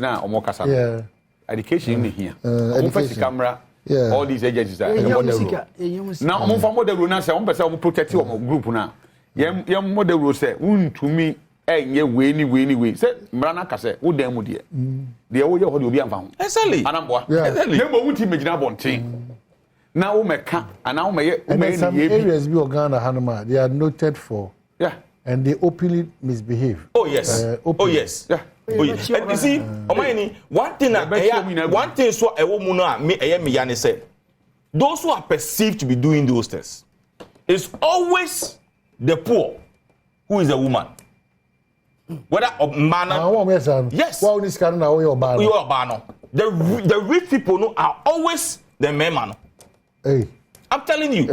C: now Omokasa.
A: Yeah.
C: Education in here. Education. Camera. Yeah. All these agencies are now I'm from the rule now say I'm protect your group now. Yam model rule say to me enye we say mrana kase wo dem mu de de wo ye ho de obi amfa ho
D: exactly
C: anamboa exactly dem mo wuti megina bonten Now Umeka and now
A: and some areas be Ghana Hanama, they are noted for and they openly misbehave.
D: Oh yes. Oh yes.
C: Yeah.
D: Oh, yes. And you see, one thing so a woman me said, those who are perceived to be doing those things, it's always the poor who is a woman. Whether a man, yes. The rich people are always the men man.
A: Hey.
D: I'm telling you,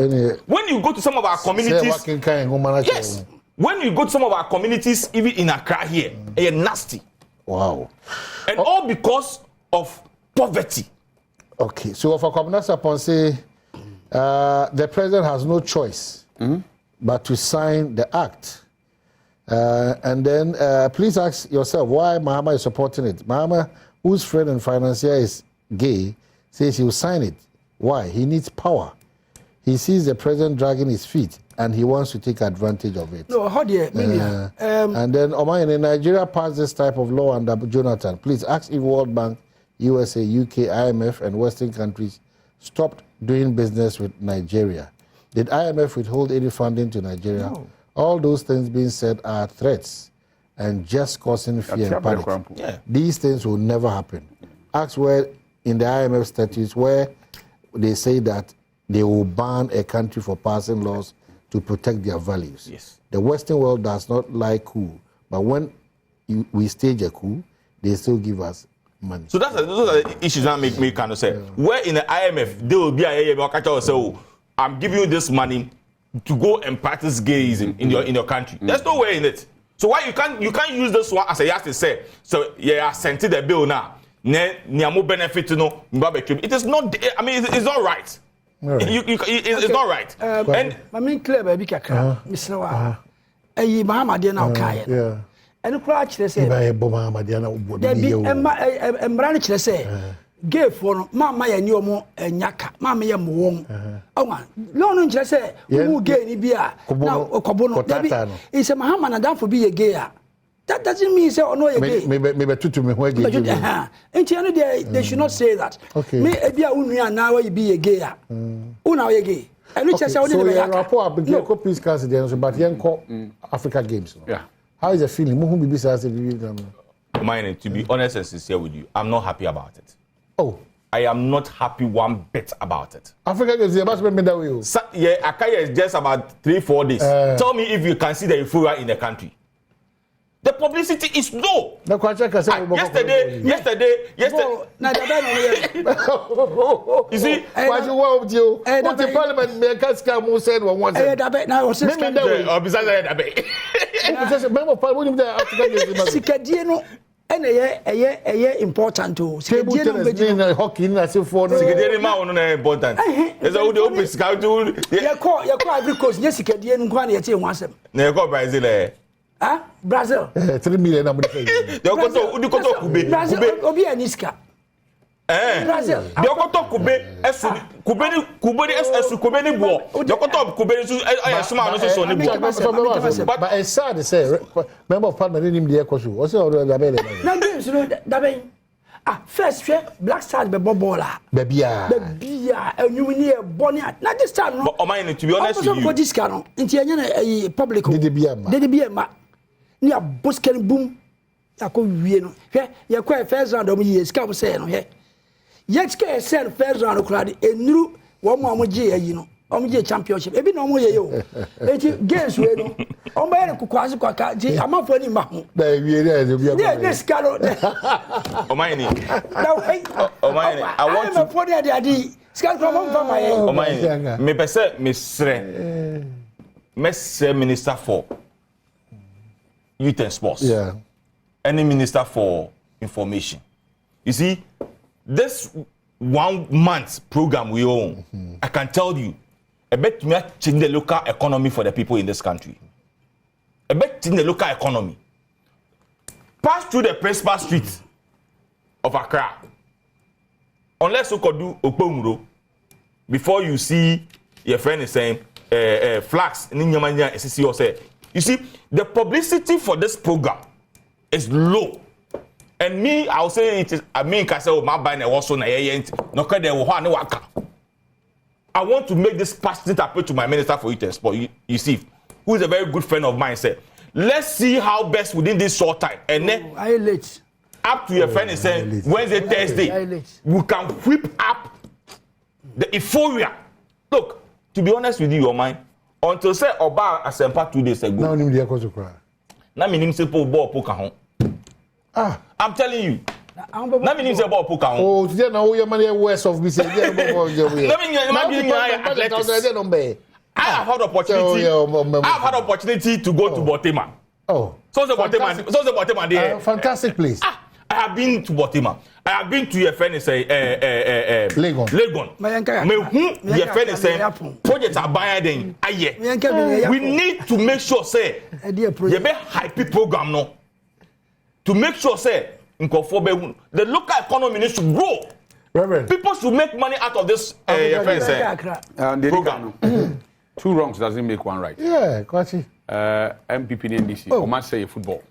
D: when you go to some of our communities, yes, when you go to some of our communities, even in Accra here, they are nasty.
A: Wow.
D: And all because of poverty.
A: Okay, so for Kwabena Sapon say, the president has no choice but to sign the act. And then please ask yourself why Mahama is supporting it. Mahama, whose friend and financier is gay, says he will sign it. Why? He needs power. He sees the president dragging his feet and he wants to take advantage of it.
B: No, how do you mean?
A: And then in Nigeria passed this type of law under Jonathan. Please ask if World Bank, USA, UK, IMF, and Western countries stopped doing business with Nigeria. Did IMF withhold any funding to Nigeria? No. All those things being said are threats and just causing fear and panic.
D: Yeah.
A: These things will never happen. Ask where in the IMF statutes where they say that they will ban a country for passing laws to protect their values.
D: Yes.
A: The Western world does not like coup, but when we stage a coup, they still give us money.
D: So those are the issues that make me kind of say, where in the IMF, they will be a say, I'm giving you this money to go and practice gayism in your country. There's no way in it. So why you can't use this one as a yard to say, so yeah, sent the bill now. Benefit to know it is not. I mean, it's not right. It's not right.
B: And I mean, clear baby kaka, Miss Noah. Mahama dear now kaya.
A: Yeah.
B: And the crutch they say, there be a branch they say, gay for Mamma and your more and yaka, Mamma and Wong. Oh man, no, just say, who gay ni beer now or Cobono. It's a Mahama and that for be a gayer. That doesn't mean say no again.
A: Maybe two to me where
B: they should not say that.
A: Okay.
B: Me ebia unia now you be a gay. Una you gay. And which say only
A: the rapport abegeko peace council there so but yen call Africa Games.
C: Yeah.
A: How is the feeling? Who be say
D: Mine, to be honest and sincere with you, I'm not happy about it.
A: Oh.
D: I am not happy one bit about it.
A: Africa Games about to that way.
D: Yeah, Akaya is just about 3-4 days. Tell me if you can see the euphoria in the country. The publicity is low. Yesterday.
B: You
A: see, why you want you? What the parliament makers come said one once.
B: Now,
A: member parliament
B: Sikadieno and a important to
A: Sikadieno hockey na se for no
D: Sikadieno ma ono na important. Is all the open scout to
B: ya call because yes Sikadieno nkwa na ye tie wansem.
D: Na ye call Brazil
B: Brazil.
A: 3 million amount.
D: Kube.
B: Brazil obi aniska. Brazil.
A: Kube but it's sad to say member of parliament him the echo show. Also
B: na games no da first Black Stars be bobola.
A: Bebia
B: you need a bonny. Not this time no.
D: To be honest with you.
B: This can nti enya na public. Did be ma. Ni a busken boom. Akọ wie no. Hwe ye kwa first round o ye sika mo say no he. Ye sika send first round kra de enuru wo mo amje ayi no. Omje championship. Ebi na omo ye yo. Eti games we no. Omo ye kukwase kwaka ti amafo ni ma ho.
A: Da wie dey bi
B: am. Yes kalo.
D: Omaini.
B: Omaini. I want to for the adi. Sika from my ye.
D: Omaini. Me pese me sre. Me minister for youth and sports.
A: Yeah.
D: Any minister for information. You see, this 1 month program we own, I can tell you, I bet me change the local economy for the people in this country. I bet change the local economy. Pass through the principal street of Accra. Unless you could do Okpomuro, before you see your friend is saying flags, you see, the publicity for this program is low. And me, I'll say it is. I mean, I say, my buying a also na yent. No, cause they will want to work. I want to make this passionate appeal to my minister for youth and sport, Yusuf, who is a very good friend of mine, said, let's see how best within this short time. And then up to your friend is saying Wednesday, Thursday, we can whip up the euphoria. Look, to be honest with you, your mind, until say Oba Asempa 2 days ago.
A: Now you go to cry.
D: Now me say ball poker home. I'm telling you. Now me say ball poker home.
A: Oh, today now your money west of me say.
D: Let me I have had opportunity to go to Botima.
A: Oh.
D: So the Botima there.
A: Fantastic place.
D: I have been to Botima. I have been to your friend say Legon. Your friend say projects are buying aye. We need to make sure say you be hype program no. To make sure say the local economy needs to grow.
A: Reverend.
D: People should make money out of this your friend say program.
C: 2 wrongs doesn't make 1 right.
A: Yeah, Kwachi.
C: MPP and NDC. O man say football.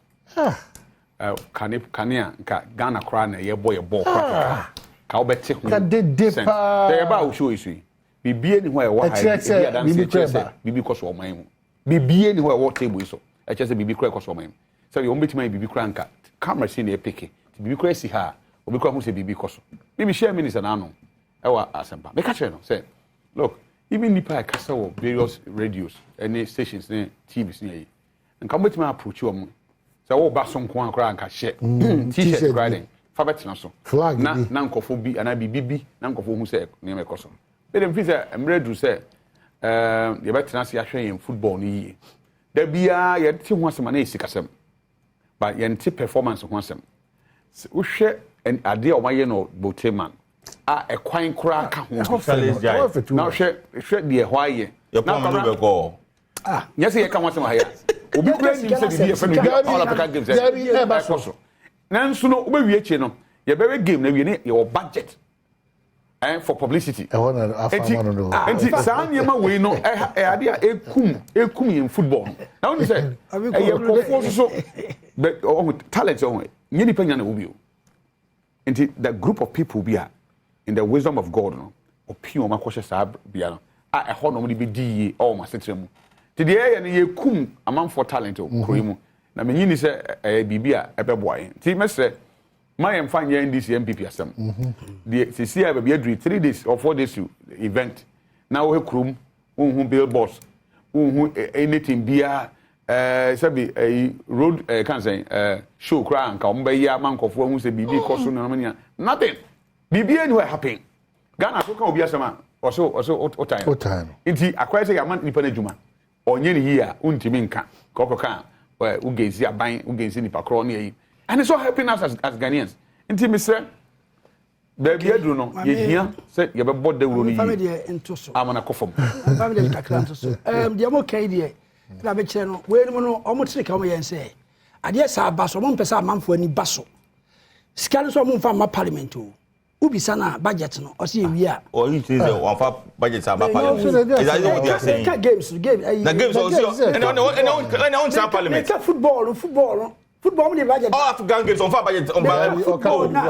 C: Kania Ghana cry na ye boy ball. Ka obete hu.
A: Ka de pa.
C: There ba show isu. Bibie ni ho e wa high. Bibi koso oman mu. Bibie ni ho e wa table iso. E che say bibi kra koso oman mu. So you ombeti man bibi kra nka. Camera see na e pick. Bibi kra si ha. Obi kra hu say bibi koso. Bibi share minister na no. E wa Asempa. Make a no say look, even nipa kasa wo various radios any stations ne TVs ne. Nka ombeti man approach you so wo ba so nko ankra anka share t-shirt riding fa betina so
A: flag
C: na nkofo bi ana bibi na nkofo hu se ne me koso be dem fi se emredu se ye betina se ahwe yen football ni yi da bia ye ti ho asema na esikasem but ye nti performance ho asem wo hwe ade o maye no boteman a ekwan kura ka ho na hwe de ho aye
D: na be go
C: yes ye ka ho asema ha ya obi kura nim se bibi e fa no all African games e ba so nanso no obewie eche no ye be game na wie ne your budget for publicity
A: I want to afama no
C: enti saa nyema we no ade a ekum in football na woni say e ye kofo so but talent on nye dipa nya na obi o enti the group of people be in the wisdom of God no opinion ma kwhye saa bia no a ho no mo de be di all ma setremu ti de ye ne ye kum amount for talent o kroimu na menyi ni se bibia ebeboaye ti mesre my am fine NDC MPP asem the CCI be 3 days or 4 days event now we krum unhu billboards unhu anything bia sabi road can say show kra anka omba ya mankofo unhu se bibi koso no mania nothing bibi anywhere happen Ghana so kan obi asema o time inti akwai say yaman nipa na djuma onye ni hia untimi nka kokoka ugezi aban ugezi nipa kro na yi and it's all helping us as Ghanaians inti misre baby adru no ye hia say ye be bodda wuro ni
B: family de entoso
C: amana kofom
B: family de kakra entoso de mo kai de na be kire no we no no o mo tire ka mo yen say ade sa baso mo mpesa amanfo ani baso sika so mo mfa ma parliament o ubisa na budget no o se wi a
D: or you say one fa budget about parliament is that what they are saying
B: games
D: na games also and on parliament
B: football mo dey budget
D: all African games on fa budget on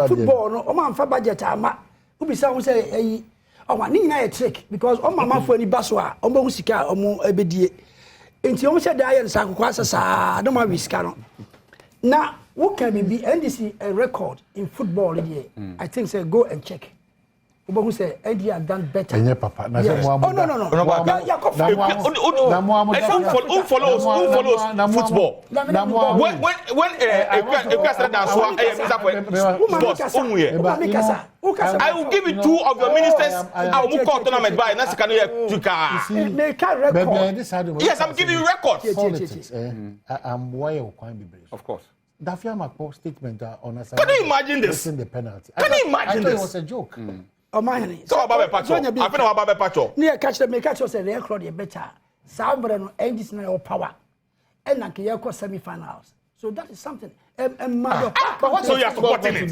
B: football no o man fa budget ama ubisa wo say eyi o ma ni na ye trick because o mama fo ani baso a o mo sika o mo ebedie enti o mo say da ye nsa akokwa asasa do ma wi sika no na what can be NDC a record in football here? I think say go and check. Who say NDC have done better.
A: Enye papa. Na say
B: no.
D: Follows football. When I will give you 2 of your ministers. I will call tournament by na sika no record. Yes, I'm giving you records.
A: I'm why you can be brave.
C: Of course.
A: Dafia Makpo statement on a
D: Can you imagine this?
A: The penalty.
D: Can you imagine this?
A: It was a joke.
B: Oh my.
D: So about Pacho. I think about Pacho.
B: Near catch the make catch say record you better. Somebody no NDC no power. And na ke semi-finals. So that is something.
D: But what so you are supporting it?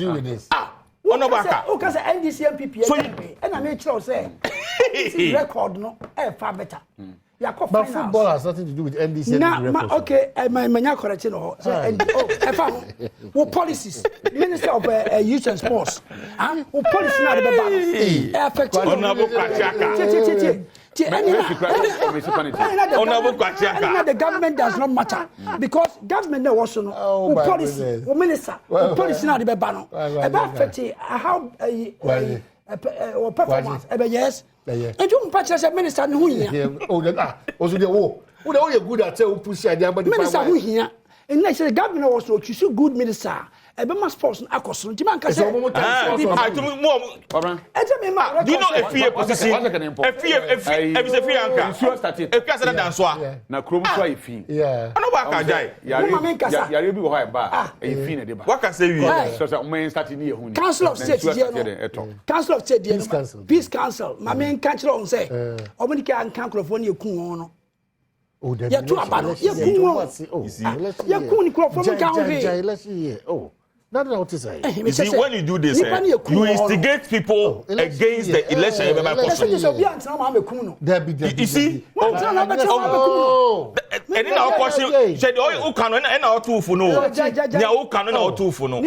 D: Onobaka.
B: O ka say NDC MPP
D: So
B: and I make sure say this record no far better.
A: But football has nothing to do with NDC.
B: Okay, my correct no. What policies? Minister of Youth and Sports. What policy now the affect the government does not matter because government also no policy, minister, policy now the ban. About how performance. Yes. And you patch as a minister who here.
A: Also the war. Who are good at push
B: minister who here. And next the governor was to choose good minister. A must force an accoson. Do you know
D: a fear position? A fear if free anchor. A president and so on.
C: Now, Chrome try fee.
A: Yeah.
D: I know what I die.
C: Yaribi will have bar. A fee in the bar.
D: What can say you?
C: So that man started near who.
B: Council of State, Council of State, Peace Council. My main council on say, Omani can count of one you come.
A: Oh,
B: yeah, two about you
A: That's what to say.
D: You see, when you do this, you instigate people against the election. You see, and in our question, said, "Oh, you cannot and our two for no. You cannot our two for no."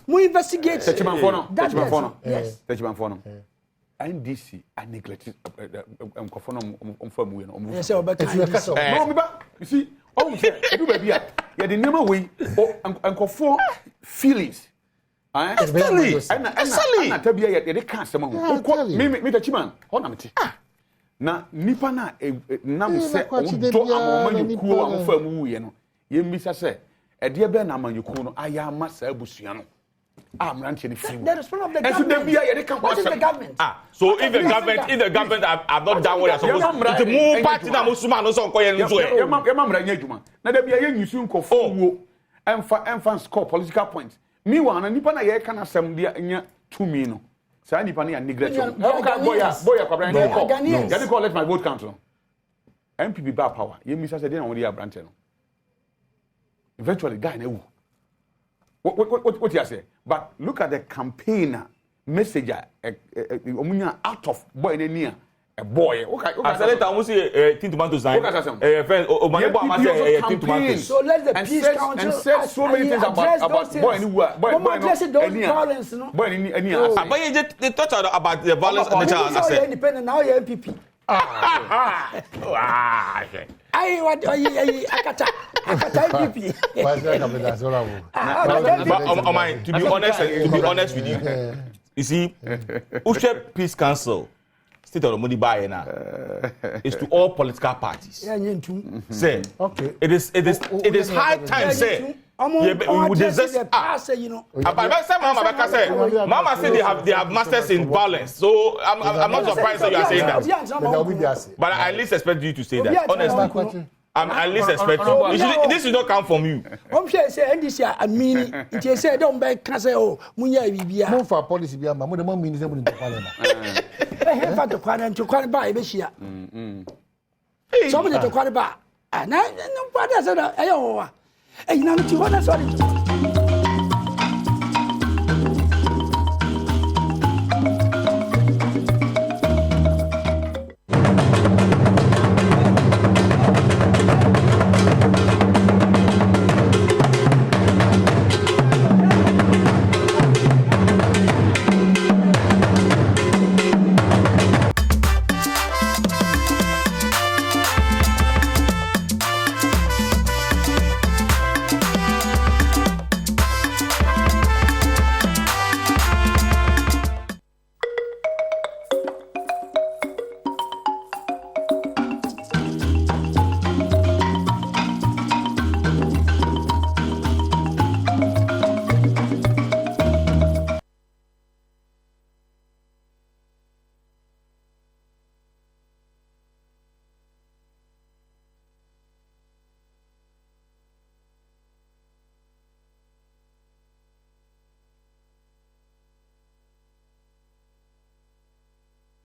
B: We investigate.
C: NDC and neglected you see, oh, you the name away and conform feelings. I tell you, they can't someone me the chiman. Now, Nipana, Nam said, you cool and firm, you know. You miss us, a dear Ben Amanukuno, I am Massa Busiano. I'm ranching free.
B: That is one of the government. What is the government?
D: So if the government have not done what they're supposed to do, move party na Musuma no so koye nzo e.
C: Your mom ran adwuma. Na da bia ye nyusu nkofo wo. Emfa score political points. Meanwhile, na nipa na ye ka na asem dia nya tumi no. Sa nipa na ya neglect. Boya kwabran dey call. Ya dey call let my vote count no. MPP ba power. Ye misa say dey na won dey branch no. Eventually guy na wu. What you say? But look at the campaigner messenger out of boy near a boy. Okay.
B: So let the peace council
C: and said so many things about boy
D: they talk about the violence and the child. I said
B: independent now you're MPP. Akata MPP.
D: To be honest with you, you see, Ushe Peace Council, State of the Money Buy now, is to all political parties. Say, okay, it is high time. Say, we would desist. Mama said they have masters in violence, so I'm not surprised that you are saying that. But I at least expect you to say that. Honestly. I'm at least expecting. This should not come from you.
B: I'm sure say NDC I mean it say don't buy say oh munya bibia.
A: Mo for policy bia ma mo de mo mean say mo de kwale na.
B: Eh fa to kwale ba e be hia. So mo de to kwale ba. Na no kwale say na eh yo wa. Eh na no ti ho na sorry.